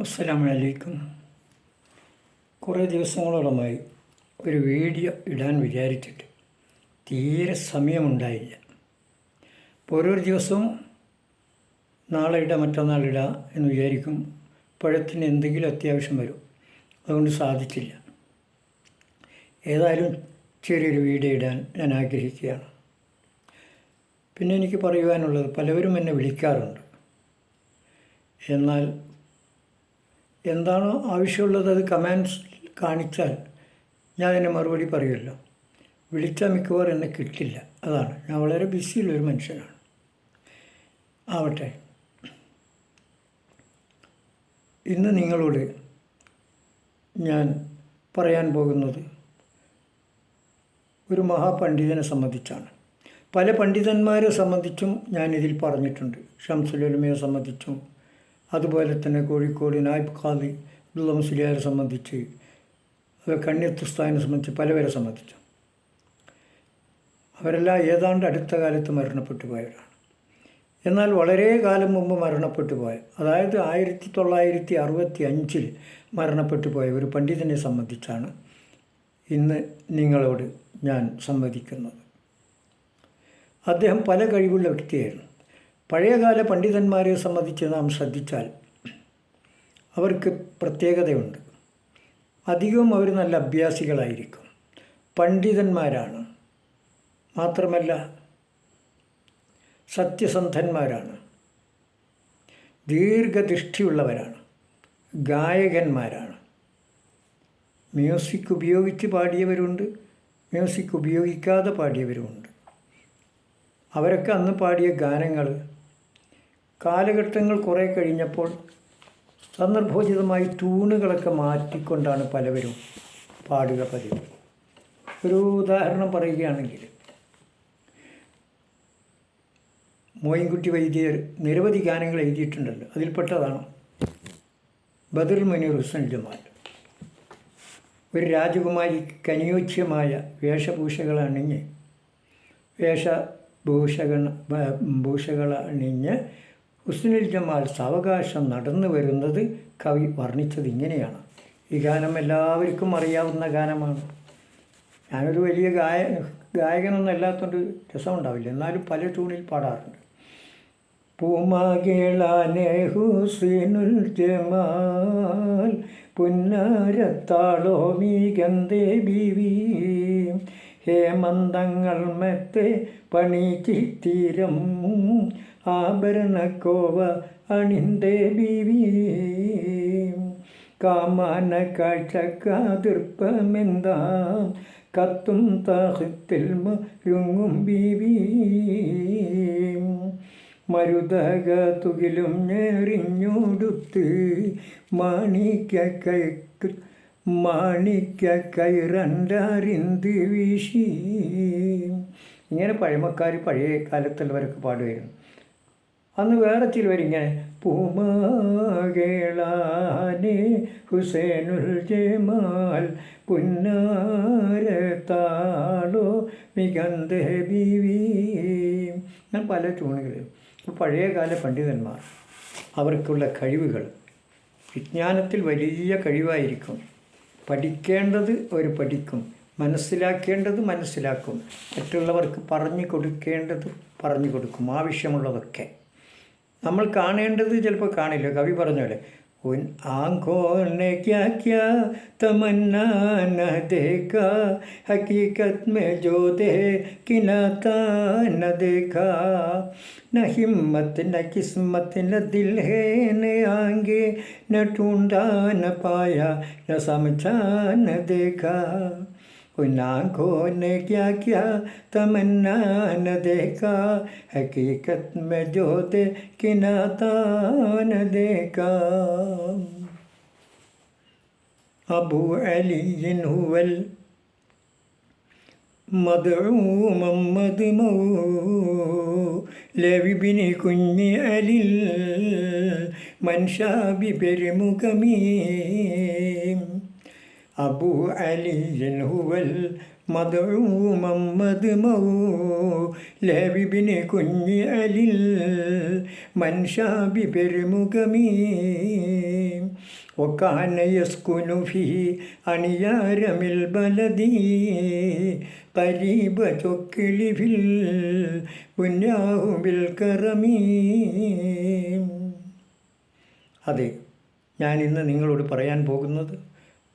അസ്സലാമു അലൈക്കും. കുറേ ദിവസങ്ങളോളമായി ഒരു വീഡിയോ ഇടാൻ വിചാരിച്ചിട്ട് തീരെ സമയമുണ്ടായില്ല. അപ്പോൾ ഓരോ ദിവസവും നാളെ ഇടാം മറ്റന്നാളിടാം എന്ന് വിചാരിക്കും. ഇപ്പോഴത്തിന് എന്തെങ്കിലും അത്യാവശ്യം വരും, അതുകൊണ്ട് സാധിച്ചില്ല. ഏതായാലും ചെറിയൊരു വീഡിയോ ഇടാൻ ഞാൻ ആഗ്രഹിക്കുകയാണ്. പിന്നെ എനിക്ക് പറയുവാനുള്ളത്, പലവരും എന്നെ വിളിക്കാറുണ്ട്. എന്നാൽ എന്താണോ ആവശ്യമുള്ളത് അത് കമൻസ് കാണിച്ചാൽ ഞാൻ അതിന് മറുപടി പറയുമല്ലോ. വിളിച്ചാൽ മിക്കവാറും എന്നെ കിട്ടില്ല. അതാണ്, ഞാൻ വളരെ ബിസിയുള്ളൊരു മനുഷ്യനാണ്. ആവട്ടെ, ഇന്ന് നിങ്ങളോട് ഞാൻ പറയാൻ പോകുന്നത് ഒരു മഹാപണ്ഡിതനെ സംബന്ധിച്ചാണ്. പല പണ്ഡിതന്മാരെ സംബന്ധിച്ചും ഞാനിതിൽ പറഞ്ഞിട്ടുണ്ട്. ഷംസുൽ ഉലമയെ സംബന്ധിച്ചും, അതുപോലെ തന്നെ കോഴിക്കോട് നായിബ് ഖാദി അബ്ദുള്ള മുസ്ലിയാരെ സംബന്ധിച്ച്, കണ്യത്ത് ഉസ്താദിനെ സംബന്ധിച്ച്, പലവരെ സംബന്ധിച്ചു. അവരെല്ലാം ഏതാണ്ട് അടുത്ത കാലത്ത് മരണപ്പെട്ടു പോയവരാണ്. എന്നാൽ വളരെ കാലം മുമ്പ് മരണപ്പെട്ടു പോയ, അതായത് 1965 മരണപ്പെട്ടു പോയ ഒരു പണ്ഡിതനെ സംബന്ധിച്ചാണ് ഇന്ന് നിങ്ങളോട് ഞാൻ സംവദിക്കുന്നത്. അദ്ദേഹം പല കഴിവുള്ള വ്യക്തിയായിരുന്നു. പഴയകാല പണ്ഡിതന്മാരെ സംബന്ധിച്ച് നാം ശ്രദ്ധിച്ചാൽ അവർക്ക് പ്രത്യേകതയുണ്ട്. അധികവും അവർ നല്ല അഭ്യാസികളായിരിക്കും, പണ്ഡിതന്മാരാണ്. മാത്രമല്ല സത്യസന്ധന്മാരാണ്, ദീർഘദൃഷ്ടിയുള്ളവരാണ്, ഗായകന്മാരാണ്. മ്യൂസിക് ഉപയോഗിച്ച് പാടിയവരുണ്ട്, മ്യൂസിക് ഉപയോഗിക്കാതെ പാടിയവരുമുണ്ട്. അവരൊക്കെ അന്ന് പാടിയ ഗാനങ്ങൾ കാലഘട്ടങ്ങൾ കുറേ കഴിഞ്ഞപ്പോൾ സന്ദർഭോചിതമായി ട്യൂണുകളൊക്കെ മാറ്റിക്കൊണ്ടാണ് പലവരും പാടുക പതിവ്. ഒരു ഉദാഹരണം പറയുകയാണെങ്കിൽ, മോയിൻകുട്ടി വൈദ്യർ നിരവധി ഗാനങ്ങൾ എഴുതിയിട്ടുണ്ടല്ലോ. അതിൽപ്പെട്ടതാണ് ബദറുൽ മുനീർ ഹുസ്സൻ ജമാൽ. ഒരു രാജകുമാരിക്ക് അനുയോജ്യമായ വേഷഭൂഷകൾ അണിഞ്ഞ് ഹുസ്നുൽ ജമാൽ സാവകാശം നടന്നു വരുന്നത് കവി വർണ്ണിച്ചത് ഇങ്ങനെയാണ്. ഈ ഗാനം എല്ലാവർക്കും അറിയാവുന്ന ഗാനമാണ്. ഞാനൊരു വലിയ ഗായകനൊന്നും അല്ലാത്തതുകൊണ്ട് രസമുണ്ടാവില്ല, എന്നാലും പല ട്യൂണിൽ പാടാറുണ്ട്. പൂമാകേളാനെ ഹുസ്നുൽ ജമാൽ പുന്നാരത്താളോ മീകന്തേ ബീവി ഹേമന്തങ്ങൾ മെത്തെ പണി ചിത്തിരം ആഭരണക്കോവ അണിന്തേ ബീവി കാമാന കാഴ്ചക്കാതിർപ്പമെന്താം കത്തും താഹത്തിൽ മരുങ്ങും ബീവി മരുതക തുകിലും ഞെറിഞ്ഞൊടുത്ത് മാണിക്യ കൈറണ്ടറിന്ത് വീശി. ഇങ്ങനെ പഴമക്കാർ പഴയ കാലത്തുള്ളവരൊക്കെ പാടുമായിരുന്നു. അന്ന് വേറെ ചിലവരിങ്ങനെ പൂമാകേളാനെ ഹുസൈനുൽ ജമാൽ പുന്നാരത്താളോ മികന്തേ ബീവി. ഞാൻ പല ട്യൂണുകളും. പഴയകാല പണ്ഡിതന്മാർ അവർക്കുള്ള കഴിവുകൾ വിജ്ഞാനത്തിൽ വലിയ കഴിവായിരിക്കും. പഠിക്കേണ്ടത് അവർ പഠിക്കും, മനസ്സിലാക്കേണ്ടത് മനസ്സിലാക്കും, മറ്റുള്ളവർക്ക് പറഞ്ഞു കൊടുക്കേണ്ടത് പറഞ്ഞു കൊടുക്കും. ആവശ്യമുള്ളതൊക്കെ നമ്മൾ കാണേണ്ടത് ചിലപ്പോൾ കാണില്ല. കവി പറഞ്ഞ പോലെ ഉൻ ആംഖോനെ ക്യാ ക്യാ തമന്നാ ന ദേഖാ ഹക്കീകത് മേ ജോ ദേഖിനാതാ ന ദേഖാ ന ഹിമ്മത്ത് ന കിസ്മത്ത് ന ദിൽ ഹേ ന ആംഗേ ന ढूंढा न पाया न समझा न देखा उन आँखों ने क्या क्या तमन्ना न देखा हकीकत में जो देखना था न देखा अबू अली हुवल മദ്ഉ മുഹമ്മദ് മൗലവിബിന് കുഞ്ഞ് അലിൽ മൻഷാബി പെരുമുഖമീ അബൂ അലിയൻ ഹുവൽ മദ്ഊമം മദ്മൗലബിബ്നി കുഞ്ഞി അലിൽ മൻഷാബി പെരുമുഖമീ وكان يسكن فيه أنيار من البلد قريب تكل في البنياه بالكرم. അതെ, ഞാനിന്ന് നിങ്ങളോട് പറയാൻ പോകുന്നത്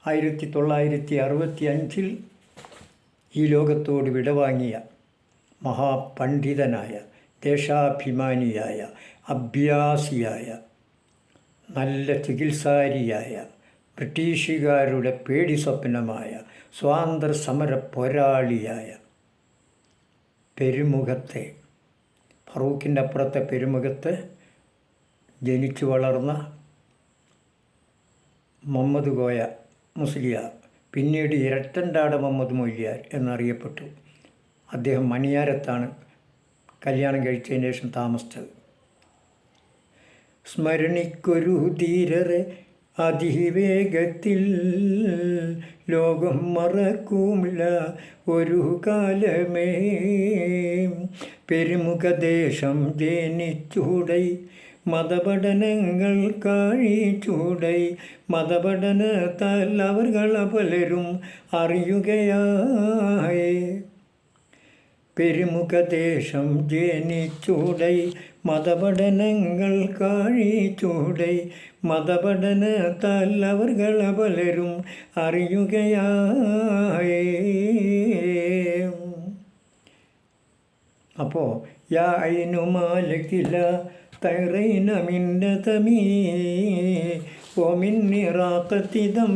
1965 ഈ ലോകത്തോട് വിടവാങ്ങിയ മഹാപണ്ഡിതനായ ദേശാഭിമാനിയായ അഭ്യാസിയായ നല്ല ചികിത്സാരിയായ ബ്രിട്ടീഷുകാരുടെ പേടി സ്വപ്നമായ സ്വാതന്ത്ര്യ സമര പോരാളിയായ പെരുമുഖത്തെ, ഫറൂഖിൻ്റെ അപ്പുറത്തെ പെരുമുഖത്ത് ജനിച്ചു വളർന്ന മുഹമ്മദ് കോയ മുസ്ലിയാർ, പിന്നീട് ഇരട്ടൻടാട് മുഹമ്മദ് മൊയ്ലിയാർ എന്നറിയപ്പെട്ടു. അദ്ദേഹം മണിയാരത്താണ് കല്യാണം കഴിച്ചതിന് ശേഷം താമസിച്ചത്. സ്മരണിക്കൊരു ധീരരെ അതിവേഗത്തിൽ ലോകം മറക്കൂമില്ല ഒരു കാലമേ. പെരുമുഖദേശം ജനിച്ചൂടൈ മതപഠനങ്ങൾ കാഴിച്ചൂടൈ. മതപഠനത്താൽ അവർ പലരും അറിയുകയായി. പെരുമുഖദേശം ജനിച്ചൂടൈ മതപഠനങ്ങൾ കാഴിച്ചൂടൈ. മതപഠനത്താൽ അവർ പലരും അറിയുകയായി. അപ്പോൾ യാ ഐനു മാലകില തൈറൈന മിന്നതമീ വമിൻ നിറാഖതിദം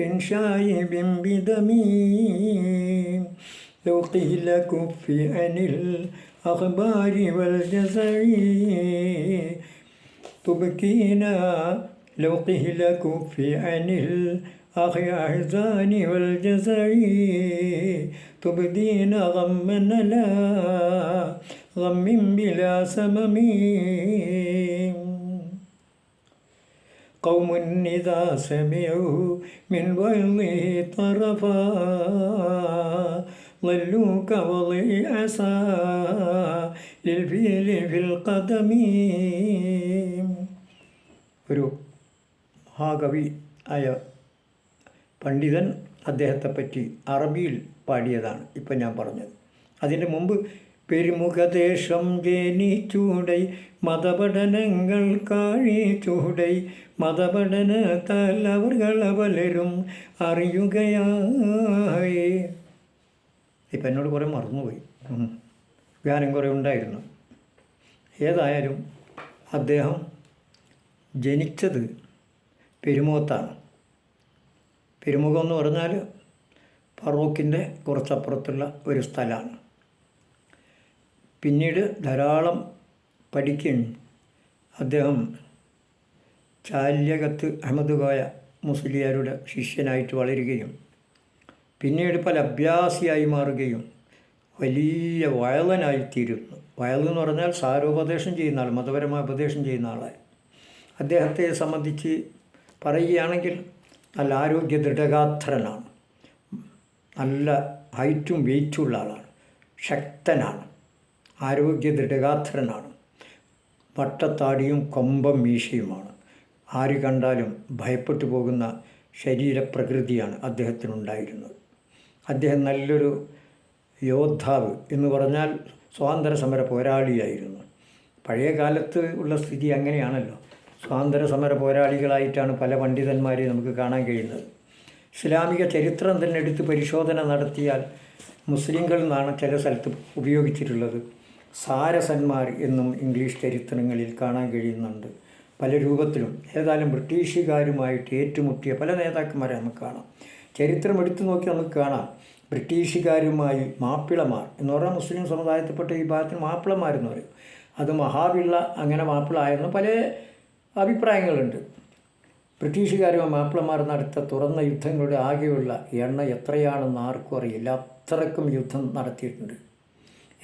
ഇൻഷായി ബിംബിദമീ. لو قيل كف عن الأخبار والجزع تبكينا. لو قيل كف عن الأحزان والجزع تبدين غما لا غم بلا سمم. قوم إذا سمعوا من ويله طرفا ظلوا كوضع عصا للفيل في القدم. ഒരു മഹാകവി ആയ പണ്ഡിതൻ അദ്ദേഹത്തെപ്പറ്റി അറബിയിൽ പാടിയതാണ് ഇപ്പം ഞാൻ പറഞ്ഞത്. അതിൻ്റെ മുമ്പ് പെരുമുഖദേശം ജനിച്ചൂടൈ മതപഠനങ്ങൾ കാഴിച്ചൂടൈ. മതപഠനത്താൽ അവർ പലരും അറിയുകയായി. ഇപ്പം എന്നോട് കുറേ മറന്നുപോയി, ഗാനം കുറേ ഉണ്ടായിരുന്നു. ഏതായാലും അദ്ദേഹം ജനിച്ചത് പെരുമുഖത്താണ്. പെരുമുഖം എന്ന് പറഞ്ഞാൽ ഫറൂഖിൻ്റെ കുറച്ചപ്പുറത്തുള്ള ഒരു സ്ഥലമാണ്. പിന്നീട് ധാരാളം പഠിക്കുകയും അദ്ദേഹം ചാല്യകത്ത് അഹമ്മദ് കോയ മുസ്ലിയാരുടെ ശിഷ്യനായിട്ട് വളരുകയും പിന്നീട് പല അഭ്യാസിയായി മാറുകയും വലിയ വയലനായിത്തീരുന്നു. വയലെന്ന് പറഞ്ഞാൽ സാരോപദേശം ചെയ്യുന്ന ആൾ, മതപരമായ ഉപദേശം ചെയ്യുന്ന ആളായി. അദ്ദേഹത്തെ സംബന്ധിച്ച് പറയുകയാണെങ്കിൽ നല്ല ആരോഗ്യ ദൃഢഗാത്രനാണ്, നല്ല ഹൈറ്റും വെയിറ്റുള്ള ആളാണ്, ശക്തനാണ്, ആരോഗ്യ ദൃഢഗാത്രനാണ്, വട്ടത്താടിയും കൊമ്പം മീശയുമാണ്. ആര് കണ്ടാലും ഭയപ്പെട്ടു പോകുന്ന ശരീരപ്രകൃതിയാണ് അദ്ദേഹത്തിനുണ്ടായിരുന്നത്. അദ്ദേഹം നല്ലൊരു യോദ്ധാവ് എന്ന് പറഞ്ഞാൽ സ്വാതന്ത്ര്യ സമര പോരാളിയായിരുന്നു. പഴയ കാലത്ത് ഉള്ള സ്ഥിതി അങ്ങനെയാണല്ലോ. സ്വാതന്ത്ര്യ സമര പോരാളികളായിട്ടാണ് പല പണ്ഡിതന്മാരെയും നമുക്ക് കാണാൻ കഴിയുന്നത്. ഇസ്ലാമിക ചരിത്രം തന്നെ എടുത്ത് പരിശോധന നടത്തിയാൽ മുസ്ലിങ്ങൾ എന്നാണ് ചില സ്ഥലത്ത് ഉപയോഗിച്ചിട്ടുള്ളത്. സാരസന്മാർ എന്നും ഇംഗ്ലീഷ് ചരിത്രങ്ങളിൽ കാണാൻ കഴിയുന്നുണ്ട് പല രൂപത്തിലും. ഏതായാലും ബ്രിട്ടീഷുകാരുമായിട്ട് ഏറ്റുമുട്ടിയ പല നേതാക്കന്മാരെ നമുക്ക് കാണാം. ചരിത്രം എടുത്തു നോക്കി നമുക്ക് കാണാം. ബ്രിട്ടീഷുകാരുമായി മാപ്പിളമാർ എന്ന് പറഞ്ഞാൽ മുസ്ലിം സമുദായത്തിൽപ്പെട്ട ഈ ഭാഗത്തിന് മാപ്പിളമാരെന്ന് പറയും. അത് മഹാപിള്ള അങ്ങനെ മാപ്പിള ആയിരുന്നു. പല അഭിപ്രായങ്ങളുണ്ട്. ബ്രിട്ടീഷുകാരുമായി മാപ്പിളമാർ നടത്ത തുറന്ന യുദ്ധങ്ങളുടെ ആകെയുള്ള എണ്ണ എത്രയാണെന്ന് ആർക്കും അറിയില്ല. അത്രക്കും യുദ്ധം നടത്തിയിട്ടുണ്ട്.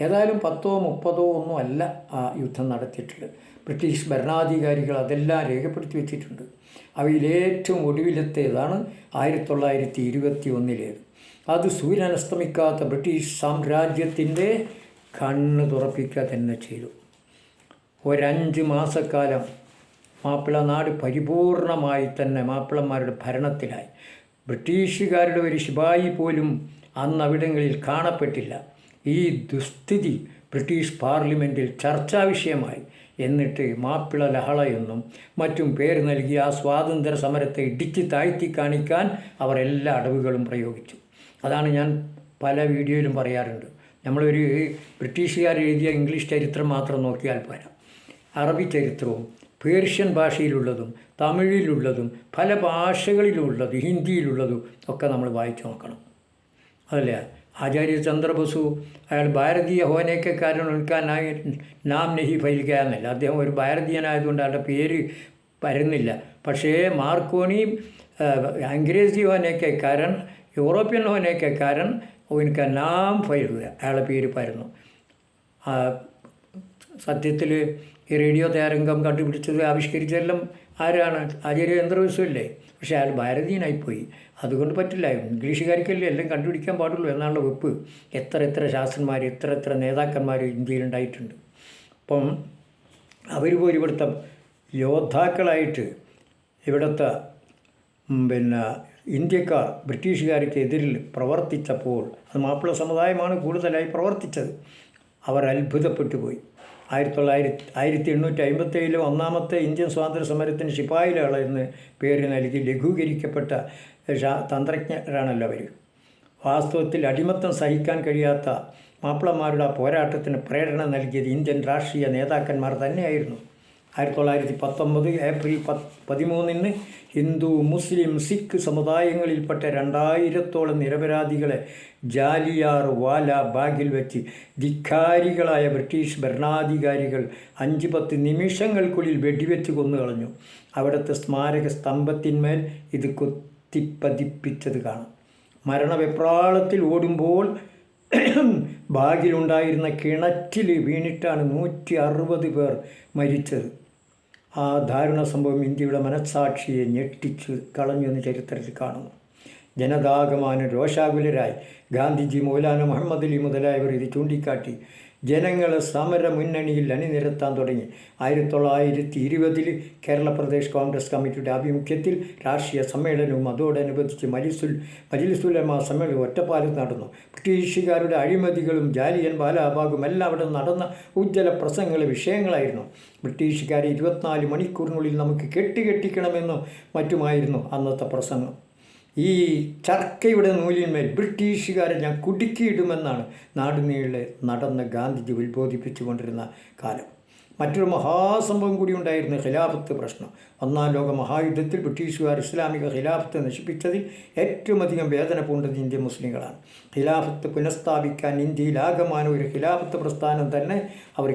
ഏതായാലും 10-30 ഒന്നും അല്ല ആ യുദ്ധം നടത്തിയിട്ടുള്ളത്. ബ്രിട്ടീഷ് ഭരണാധികാരികൾ അതെല്ലാം രേഖപ്പെടുത്തി വെച്ചിട്ടുണ്ട്. അവയിൽ ഏറ്റവും ഒടുവിലത്തേതാണ് 1921. അത് സൂര്യനസ്തമിക്കാത്ത ബ്രിട്ടീഷ് സാമ്രാജ്യത്തിൻ്റെ കണ്ണ് തുറപ്പിക്കുക തന്നെ ചെയ്തു. 5 മാസക്കാലം മാപ്പിള നാട് പരിപൂർണമായി തന്നെ മാപ്പിളന്മാരുടെ ഭരണത്തിലായി. ബ്രിട്ടീഷുകാരുടെ ഒരു ശിപായി പോലും അന്ന് അവിടങ്ങളിൽ കാണപ്പെട്ടില്ല. ഈ ദുസ്ഥിതി ബ്രിട്ടീഷ് പാർലമെൻറ്റിൽ ചർച്ചാ വിഷയമായി. എന്നിട്ട് മാപ്പിള ലഹളയെന്നും മറ്റും പേര് നൽകി ആ സ്വാതന്ത്ര്യ സമരത്തെ ഇടിച്ച് താഴ്ത്തി കാണിക്കാൻ അവർ എല്ലാ അടവുകളും പ്രയോഗിച്ചു. അതാണ് ഞാൻ പല വീഡിയോയിലും പറയാറുണ്ട്. നമ്മളൊരു ബ്രിട്ടീഷുകാർ എഴുതിയ ഇംഗ്ലീഷ് ചരിത്രം മാത്രം നോക്കിയാൽ പോരാ. അറബി ചരിത്രവും പേർഷ്യൻ ഭാഷയിലുള്ളതും തമിഴിലുള്ളതും പല ഭാഷകളിലുള്ളതും ഹിന്ദിയിലുള്ളതും ഒക്കെ നമ്മൾ വായിച്ചു നോക്കണം. അതല്ലേ ആചാര്യ ചന്ദ്രബസു അയാൾ ഭാരതീയ ഹോനേക്കാരൻ ഉൾക്കാനായി നാം നഹി ഫൈൽക്കുക എന്നല്ല. അദ്ദേഹം ഒരു ഭാരതീയനായതുകൊണ്ട് അയാളുടെ പേര് വരുന്നില്ല. പക്ഷേ മാർക്കോണി അംഗ്രേസി ഹോനേക്കാരൻ, യൂറോപ്യൻ ഹോനേക്കാരൻ ഉനക്ക നാം ഫൈൽക്കുക, അയാളുടെ പേര് പരന്നു. സത്യത്തിൽ ഈ റേഡിയോ തരംഗം കണ്ടുപിടിച്ചത് ആവിഷ്കരിച്ചതെല്ലാം ആരാണ്? ആചാര്യ ചന്ദ്രബസു അല്ലേ? പക്ഷേ അയാൾ ഭാരതീയനായിപ്പോയി. അതുകൊണ്ട് പറ്റില്ല. ഇംഗ്ലീഷുകാർക്കല്ലേ എല്ലാം കണ്ടുപിടിക്കാൻ പാടുള്ളൂ എന്നാണല്ലോ വെപ്പ്. എത്ര ശാസ്ത്രന്മാർ, എത്ര നേതാക്കന്മാർ ഇന്ത്യയിലുണ്ടായിട്ടുണ്ട്. അപ്പം അവർ പോലും ഇവിടുത്തെ യോദ്ധാക്കളായിട്ട് ഇവിടുത്തെ ഇന്ത്യക്കാർ ബ്രിട്ടീഷുകാർക്ക് എതിരിൽ പ്രവർത്തിച്ചപ്പോൾ, അത് മാപ്പിള സമുദായമാണ് കൂടുതലായി പ്രവർത്തിച്ചത്, അവർ അത്ഭുതപ്പെട്ടു പോയി. 1857 ഒന്നാമത്തെ ഇന്ത്യൻ സ്വാതന്ത്ര്യ സമരത്തിന് ശിപായിലകൾ എന്ന് പേര് നൽകി ലഘൂകരിക്കപ്പെട്ട തന്ത്രജ്ഞരാണല്ലോ അവർ. വാസ്തവത്തിൽ അടിമത്തം സഹിക്കാൻ കഴിയാത്ത മാപ്പിളമാരുടെ ആ പോരാട്ടത്തിന് പ്രേരണ നൽകിയത് ഇന്ത്യൻ രാഷ്ട്രീയ നേതാക്കന്മാർ തന്നെയായിരുന്നു. 1919 ഏപ്രിൽ 13 ഹിന്ദു, മുസ്ലിം, സിഖ് സമുദായങ്ങളിൽപ്പെട്ട 2000-ഓളം നിരപരാധികളെ ജാലിയാർ വാല ബാഗിൽ വെച്ച് ധിക്കാരികളായ ബ്രിട്ടീഷ് ഭരണാധികാരികൾ 5-10 നിമിഷങ്ങൾക്കുള്ളിൽ വെടിവെച്ച് കൊന്നുകളഞ്ഞു. അവിടുത്തെ സ്മാരക സ്തംഭത്തിന്മേൽ ഇത് കൊത്തിപ്പതിപ്പിച്ചത് കാണാം. മരണവെപ്രാളത്തിൽ ഓടുമ്പോൾ ബാഗിലുണ്ടായിരുന്ന കിണറ്റിൽ വീണിട്ടാണ് 160 പേർ മരിച്ചത്. ആ ദാരുണ സംഭവം ഇന്ത്യയുടെ മനസ്സാക്ഷിയെ ഞെട്ടിച്ച് കളഞ്ഞു എന്ന് ചരിത്രത്തിൽ കാണുന്നു. ജനതാഗമാനം രോഷാകുലരായി ഗാന്ധിജി, മൗലാന മുഹമ്മദ് അലി മുതലായവർ ഇത് ചൂണ്ടിക്കാട്ടി ജനങ്ങളെ സമര മുന്നണിയിൽ അണിനിരത്താൻ തുടങ്ങി. 1920 കേരള പ്രദേശ് കോൺഗ്രസ് കമ്മിറ്റിയുടെ ആഭിമുഖ്യത്തിൽ രാഷ്ട്രീയ സമ്മേളനവും അതോടനുബന്ധിച്ച് മജ്ലിസുലമ സമ്മേളനവും ഒറ്റപ്പാലത്ത് നടന്നു. ബ്രിട്ടീഷുകാരുടെ അഴിമതികളും ജാലിയൻ വാലാബാഗും എല്ലാം അവിടെ നടന്ന ഉജ്ജ്വല പ്രസംഗങ്ങളെ വിഷയങ്ങളായിരുന്നു. ബ്രിട്ടീഷുകാരെ 24 മണിക്കൂറിനുള്ളിൽ നമുക്ക് കെട്ടിക്കണമെന്നും മറ്റുമായിരുന്നു അന്നത്തെ പ്രസംഗം. ഈ ചർക്കയുടെ നൂലിന്മേൽ ബ്രിട്ടീഷുകാരെ ഞാൻ കുടുക്കിയിടുമെന്നാണ് നാടുനീളെ നടന്ന ഗാന്ധിജി ഉത്ബോധിപ്പിച്ചു കൊണ്ടിരുന്ന കാലം. മറ്റൊരു മഹാസംഭവം കൂടി ഉണ്ടായിരുന്നു, ഖിലാഫത്ത് പ്രശ്നം. ഒന്നാം ലോക മഹായുദ്ധത്തിൽ ബ്രിട്ടീഷുകാർ ഇസ്ലാമിക ഖിലാഫത്ത് നശിപ്പിച്ചതിൽ ഏറ്റവും അധികം വേദന പൂണ്ടത് ഇന്ത്യൻ മുസ്ലിങ്ങളാണ്. ഖിലാഫത്ത് പുനഃസ്ഥാപിക്കാൻ ഇന്ത്യയിലാകമാനം ഒരു ഖിലാഫത്ത് പ്രസ്ഥാനം തന്നെ അവർ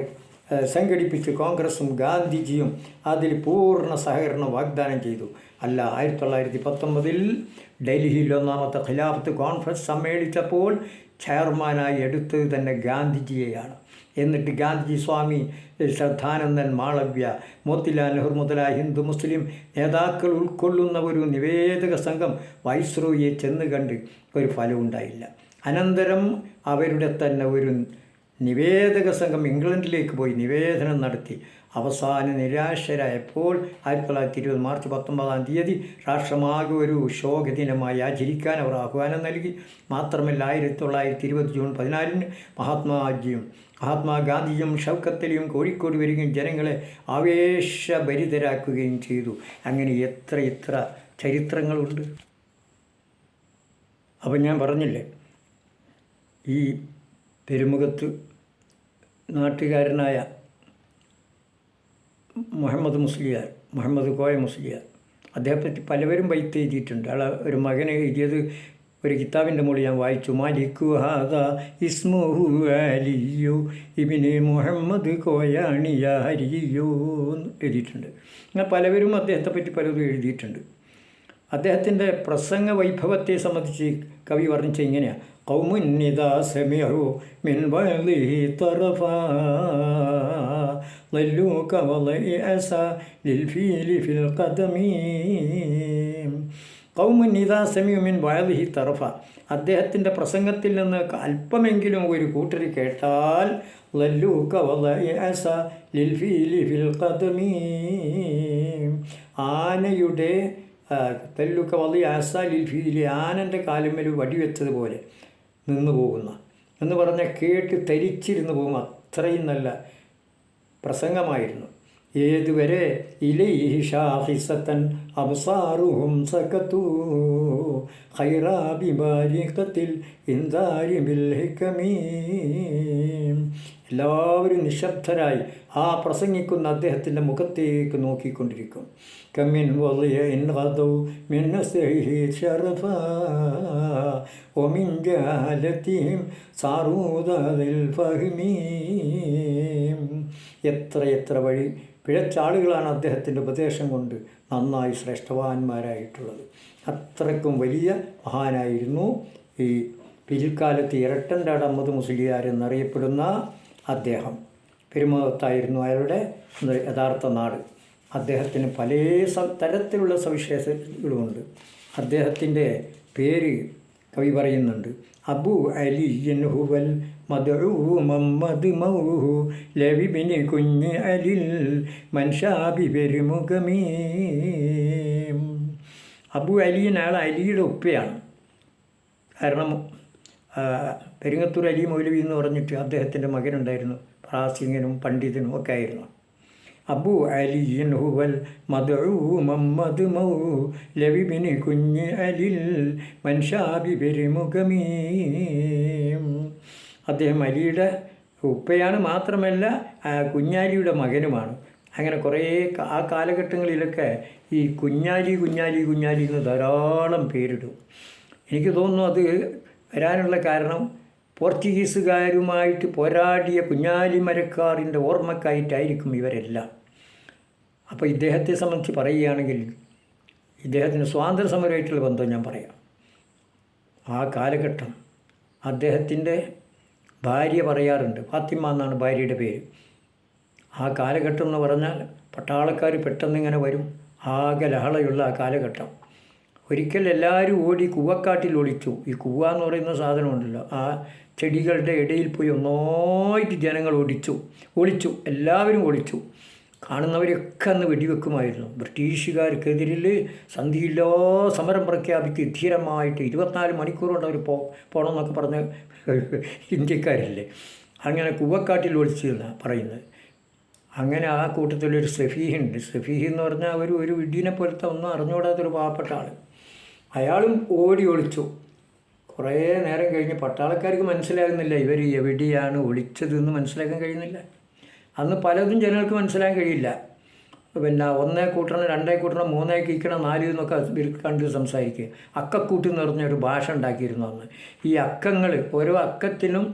സംഘടിപ്പിച്ച് കോൺഗ്രസും ഗാന്ധിജിയും അതിൽ പൂർണ്ണ സഹകരണം വാഗ്ദാനം ചെയ്തു. അല്ല, 1919 ഡൽഹിയിൽ ഒന്നാമത്തെ ഖിലാഫത്ത് കോൺഫറൻസ് സമ്മേളിച്ചപ്പോൾ ചെയർമാനായി എടുത്തത് തന്നെ ഗാന്ധിജിയെയാണ്. എന്നിട്ട് ഗാന്ധിജി, സ്വാമി ശ്രദ്ധാനന്ദൻ, മാളവ്യ, മോത്തിലാൽ നെഹ്റു മുതലായ ഹിന്ദു മുസ്ലിം നേതാക്കൾ ഉൾക്കൊള്ളുന്ന ഒരു നിവേദക സംഘം വൈസ്രോയിയെ ചെന്ന് കണ്ട് ഒരു ഫലമുണ്ടായില്ല. അനന്തരം അവരുടെ തന്നെ ഒരു നിവേദക സംഘം ഇംഗ്ലണ്ടിലേക്ക് പോയി നിവേദനം നടത്തി. അവസാന നിരാശരായപ്പോൾ 1920 മാർച്ച് 19 രാഷ്ട്രമാകെ ഒരു ശോകദിനമായി ആചരിക്കാൻ അവർ ആഹ്വാനം നൽകി. മാത്രമല്ല 1920 ജൂൺ 14 മഹാത്മാഗാന്ധിയും ഷൗക്കത്ത് അലിയും കോഴിക്കോട് വരികയും ജനങ്ങളെ ആവേശഭരിതരാക്കുകയും ചെയ്തു. അങ്ങനെ എത്ര ചരിത്രങ്ങളുണ്ട്. അപ്പം ഞാൻ പറഞ്ഞില്ലേ, ഈ പെരുമുഖത്ത് നാട്ടുകാരനായ മുഹമ്മദ് കോയ മുസ്ലിയാർ, അദ്ദേഹത്തെപ്പറ്റി പലവരും ബൈത്ത് എഴുതിയിട്ടുണ്ട്. അയാൾ ഒരു മകനെ എഴുതിയത് ഒരു കിതാബിൻ്റെ മുകളിൽ ഞാൻ വായിച്ചു. മാലിക്കു ഹാദ ഇസ്മുഹു അലിയോ ഇബ്നു മുഹമ്മദ് കോയാണിയാരിയോ എന്ന് എഴുതിയിട്ടുണ്ട്. അങ്ങനെ പലവരും അദ്ദേഹത്തെപ്പറ്റി പലതും എഴുതിയിട്ടുണ്ട്. അദ്ദേഹത്തിൻ്റെ പ്രസംഗ വൈഭവത്തെ സംബന്ധിച്ച് കവി വർണ്ണിച്ച ഇങ്ങനെയാണ്: ഖൗമുൻ ഇദാ സമിഉ മിൻ വഅലിഹി തറഫാ ളല്ലൂ കവളഇ അസാ ലിൽഫീലി ഫിൽ ഖദമി. ഖൗമുൻ ഇദാ സമിഉ മിൻ വഅലിഹി തറഫ, അദ്ദേഹത്തിൻ്റെ പ്രസംഗത്തിൽ നിന്ന് അല്പമെങ്കിലും ഒരു കൂട്ടർ കേട്ടാൽ ളല്ലൂ കവളഇ അസാ ലിൽഫീലി ഫിൽ ഖദമി, ആനയുടെ തെല്ലുക്ക വലിയ ആസാലിൽ ഫീലി, ആനൻ്റെ കാലുമ്മൽ വടിവെച്ചതുപോലെ നിന്നു പോകുന്ന എന്ന് പറഞ്ഞാൽ കേട്ട് തരിച്ചിരുന്നു പോകും. അത്രയും നല്ല പ്രസംഗമായിരുന്നു. ഏതുവരെ ഇലൈഹി ഷാഹിസത്തൻ അബ്സാറുഹും സകതു ഖൈറാ ബിബാരിഖത്തിൽ ഇൻദാരി ബിൽ ഹികമി. എല്ലാവരും നിശബ്ദരായി ആ പ്രസംഗിക്കുന്ന അദ്ദേഹത്തിൻ്റെ മുഖത്തേക്ക് നോക്കിക്കൊണ്ടിരിക്കും. കമിൻ വലിയൻ ഗദൗ മിൻ നസ്ഇഹി ശറഫാ വമിൻ ജാലതിഹിം സാറൂദൽ ഫഹ്മി. എത്ര വഴി പിഴച്ച ആളുകളാണ് അദ്ദേഹത്തിൻ്റെ ഉപദേശം കൊണ്ട് നന്നായി ശ്രേഷ്ഠവാന്മാരായിട്ടുള്ളത്. അത്രയ്ക്കും വലിയ മഹാനായിരുന്നു ഈ പിൽക്കാലത്ത് ഇരട്ടൻ്റാട് അഹമ്മദ് മുസ്ലിയാർ എന്നറിയപ്പെടുന്ന അദ്ദേഹം. പെരുമത്തായിരുന്നു അയാളുടെ യഥാർത്ഥ നാട്. അദ്ദേഹത്തിന് പല തരത്തിലുള്ള സവിശേഷതകളുമുണ്ട്. അദ്ദേഹത്തിൻ്റെ പേര് കവി പറയുന്നുണ്ട്: അബു അലിയൻ ഹുവൽ മദ്ഉ മുഹമ്മദ് മൗഹു ലവിബിനി കുഞ്ഞ് അലിൽ മൻഷാബി പെരുമുഖമീ. അബു അലിയൻ ആൾ അലിയുടെ ഉപ്പയാണ്. കാരണം പെരിങ്ങത്തൂർ അലി മൗലവി എന്ന് പറഞ്ഞിട്ട് അദ്ദേഹത്തിൻ്റെ മകനുണ്ടായിരുന്നു, പ്രാസംഗികനും പണ്ഡിതനും ഒക്കെ ആയിരുന്നു. അബു അലിയൻ ഹുവൽ മദ്ഉ മുഹമ്മദ് മൗഹു ലവിബിനി കുഞ്ഞ് അലിൽ മൻഷാബി പെരുമുഖമീ. അദ്ദേഹം അലിയുടെ ഉപ്പയാണ്, മാത്രമല്ല കുഞ്ഞാലിയുടെ മകനുമാണ്. അങ്ങനെ കുറേ ആ കാലഘട്ടങ്ങളിലൊക്കെ ഈ കുഞ്ഞാലി എന്ന് ധാരാളം പേരിടും. എനിക്ക് തോന്നുന്നു അത് വരാനുള്ള കാരണം പോർച്ചുഗീസുകാരുമായിട്ട് പോരാടിയ കുഞ്ഞാലി മരക്കാറിൻ്റെ ഓർമ്മക്കായിട്ടായിരിക്കും ഇവരെല്ലാം. അപ്പോൾ ഇദ്ദേഹത്തെ സംബന്ധിച്ച് പറയുകയാണെങ്കിൽ ഇദ്ദേഹത്തിന് സ്വാതന്ത്ര്യ സമരമായിട്ടുള്ള ബന്ധം ഞാൻ പറയാം. ആ കാലഘട്ടം അദ്ദേഹത്തിൻ്റെ ഭാര്യ പറയാറുണ്ട്, ഫാത്തിമ എന്നാണ് ഭാര്യയുടെ പേര്. ആ കാലഘട്ടം എന്ന് പറഞ്ഞാൽ പട്ടാളക്കാർ പെട്ടെന്നിങ്ങനെ വരും, ആകെ ലഹളയുള്ള ആ കാലഘട്ടം. ഒരിക്കൽ എല്ലാവരും ഓടി കൂവക്കാട്ടിൽ ഒളിച്ചു. ഈ കൂവ എന്ന് പറയുന്ന സാധനമുണ്ടല്ലോ, ആ ചെടികളുടെ ഇടയിൽ പോയി ഒന്നായിട്ട് ജനങ്ങൾ ഒളിച്ചു, എല്ലാവരും ഒളിച്ചു. കാണുന്നവരൊക്കെ അന്ന് വെടിവെക്കുമായിരുന്നു. ബ്രിട്ടീഷുകാർക്കെതിരിൽ സന്ധിയില്ലാ സമരം പ്രഖ്യാപിച്ച് ധീരമായിട്ട് 24 മണിക്കൂർ കൊണ്ട് അവർ പോകണമെന്നൊക്കെ പറഞ്ഞ ഇന്ത്യക്കാരല്ലേ. അങ്ങനെ കൂവക്കാട്ടിൽ ഒളിച്ചെന്ന് പറയുന്നത്. അങ്ങനെ ആ കൂട്ടത്തിലൊരു സഫീഹുണ്ട്. സഫീഹ് എന്ന് പറഞ്ഞാൽ ഒരു വിഡീനെ പോലത്തെ ഒന്നും അറിഞ്ഞുകൂടാത്തൊരു പാവപ്പെട്ട ആൾ. അയാളും ഓടി ഒളിച്ചു. കുറേ നേരം കഴിഞ്ഞ് പട്ടാളക്കാർക്ക് മനസ്സിലാകുന്നില്ല ഇവർ എവിടെയാണ് ഒളിച്ചതെന്ന് മനസ്സിലാക്കാൻ കഴിയുന്നില്ല. അന്ന് പലതും ജനങ്ങൾക്ക് മനസ്സിലാക്കാൻ കഴിയില്ല. പിന്നെ 1 കൂട്ടണം, 2 കൂട്ടണം, 3 കീക്കണം, 4 എന്നൊക്കെ കണ്ട് സംസാരിക്കുക. അക്കക്കൂട്ട് എന്ന് പറഞ്ഞൊരു ഭാഷ ഉണ്ടാക്കിയിരുന്നു അന്ന്. ഈ അക്കങ്ങൾ ഓരോ അക്കത്തിനും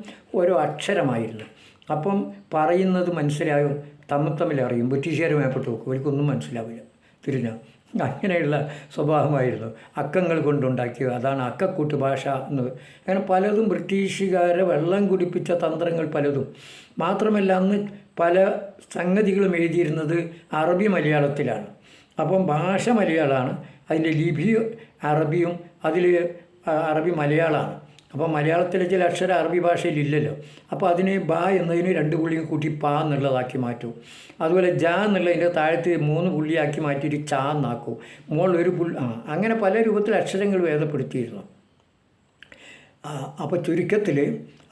ഓരോ അക്ഷരമായിരുന്നു. അപ്പം പറയുന്നത് മനസ്സിലാകും, തമ്മിൽ അറിയും. ബ്രിട്ടീഷുകാർ മേപ്പെട്ട് നോക്കും, അവർക്കൊന്നും മനസ്സിലാവില്ല, തിരിഞ്ഞോ. അങ്ങനെയുള്ള സ്വഭാവമായിരുന്നു അക്കങ്ങൾ കൊണ്ടുണ്ടാക്കിയത്. അതാണ് അക്കക്കൂട്ട് ഭാഷ എന്ന്. അങ്ങനെ പലതും ബ്രിട്ടീഷുകാരെ വെള്ളം കുടിപ്പിച്ച തന്ത്രങ്ങൾ പലതും. മാത്രമല്ല അന്ന് പല സംഗതികളും എഴുതിയിരുന്നത് അറബി മലയാളത്തിലാണ്. അപ്പം ഭാഷ മലയാളമാണ്, അതിൻ്റെ ലിപി അറബിയും, അതിൽ അറബി മലയാളമാണ്. അപ്പോൾ മലയാളത്തിലെ ചില അക്ഷരം അറബി ഭാഷയിലില്ലല്ലോ. അപ്പോൾ അതിന് ബ എന്നതിന് 2 പുള്ളിയും കൂട്ടി പ എന്നുള്ളതാക്കി മാറ്റും. അതുപോലെ ജ എന്നുള്ളതിൻ്റെ താഴത്ത് 3 പുള്ളിയാക്കി മാറ്റിയിട്ട് ച എന്നാക്കും. മുകളിലൊരു അങ്ങനെ പല രൂപത്തിൽ അക്ഷരങ്ങൾ ഭേദപ്പെടുത്തിയിരുന്നു. അപ്പോൾ ചുരുക്കത്തിൽ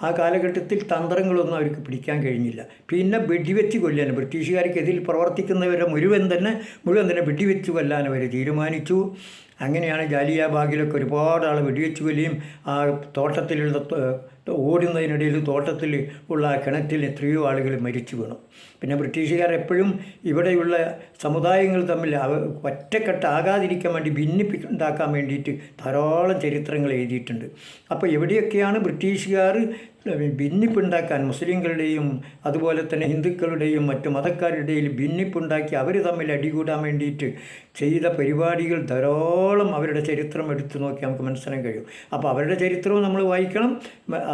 ആ കാലഘട്ടത്തിൽ തന്ത്രങ്ങളൊന്നും അവർക്ക് പിടിക്കാൻ കഴിഞ്ഞില്ല. പിന്നെ വെടിവെച്ച് കൊല്ലാൻ ബ്രിട്ടീഷുകാർക്കെതിൽ പ്രവർത്തിക്കുന്നവരെ മുഴുവൻ തന്നെ വെടിവെച്ച് കൊല്ലാൻ അവർ തീരുമാനിച്ചു. അങ്ങനെയാണ് ജാലിയാബാഗിലൊക്കെ ഒരുപാട് ആൾ വെടിവെച്ച് കൊല്ലുകയും ആ തോട്ടത്തിലുള്ള ഓടുന്നതിനിടയിൽ തോട്ടത്തിൽ ഉള്ള ആ കിണറ്റിൽ എത്രയോ ആളുകൾ മരിച്ചു വീണു. പിന്നെ ബ്രിട്ടീഷുകാർ എപ്പോഴും ഇവിടെയുള്ള സമുദായങ്ങൾ തമ്മിൽ ഒറ്റക്കെട്ടാകാതിരിക്കാൻ വേണ്ടി ഭിന്നിപ്പിണ്ടാക്കാൻ വേണ്ടിയിട്ട് ധാരാളം ചരിത്രങ്ങൾ എഴുതിയിട്ടുണ്ട്. അപ്പോൾ എവിടെയൊക്കെയാണ് ബ്രിട്ടീഷുകാർ ഭിന്നിപ്പുണ്ടാക്കാൻ, മുസ്ലിങ്ങളുടെയും അതുപോലെ തന്നെ ഹിന്ദുക്കളുടെയും മറ്റു മതക്കാരുടെയും ഭിന്നിപ്പുണ്ടാക്കി അവർ തമ്മിൽ അടികൂടാൻ വേണ്ടിയിട്ട് ചെയ്ത പരിപാടികൾ ധാരാളം അവരുടെ ചരിത്രം എടുത്തു നോക്കി നമുക്ക് മനസ്സിലാക്കാൻ കഴിയും. അപ്പോൾ അവരുടെ ചരിത്രവും നമ്മൾ വായിക്കണം.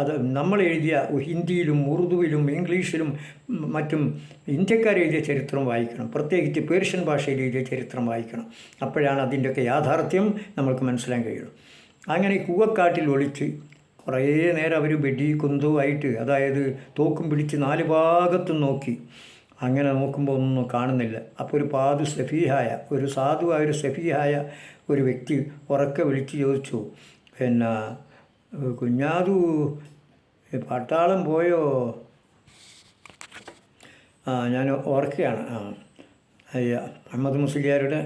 അത് നമ്മൾ എഴുതിയ ഹിന്ദിയിലും ഉറുദുവിലും ഇംഗ്ലീഷിലും മറ്റും ഇന്ത്യക്കാർ എഴുതിയ ചരിത്രം വായിക്കണം. പ്രത്യേകിച്ച് പേർഷ്യൻ ഭാഷയിൽ എഴുതിയ ചരിത്രം വായിക്കണം. അപ്പോഴാണ് അതിൻ്റെയൊക്കെ യാഥാർത്ഥ്യം നമ്മൾക്ക് മനസ്സിലാക്കാൻ കഴിയുള്ളൂ. അങ്ങനെ കൂവക്കാട്ടിൽ ഒളിച്ച് കുറേ നേരം അവർ വെടി കുന്തവുമായിട്ട്, അതായത് തോക്കും പിടിച്ച് 4 ഭാഗത്തും നോക്കി. അങ്ങനെ നോക്കുമ്പോൾ ഒന്നും കാണുന്നില്ല. അപ്പോൾ ഒരു ഒരു സാധുവായ ഒരു സഫീഹായ ഒരു വ്യക്തി ഉറക്കെ വിളിച്ച് ചോദിച്ചു, പിന്നെ കുഞ്ഞാതു പട്ടാളം പോയോ? ഞാൻ ഓർക്കുകയാണ്. മുഹമ്മദ് മുസ്ലിയാരുടെ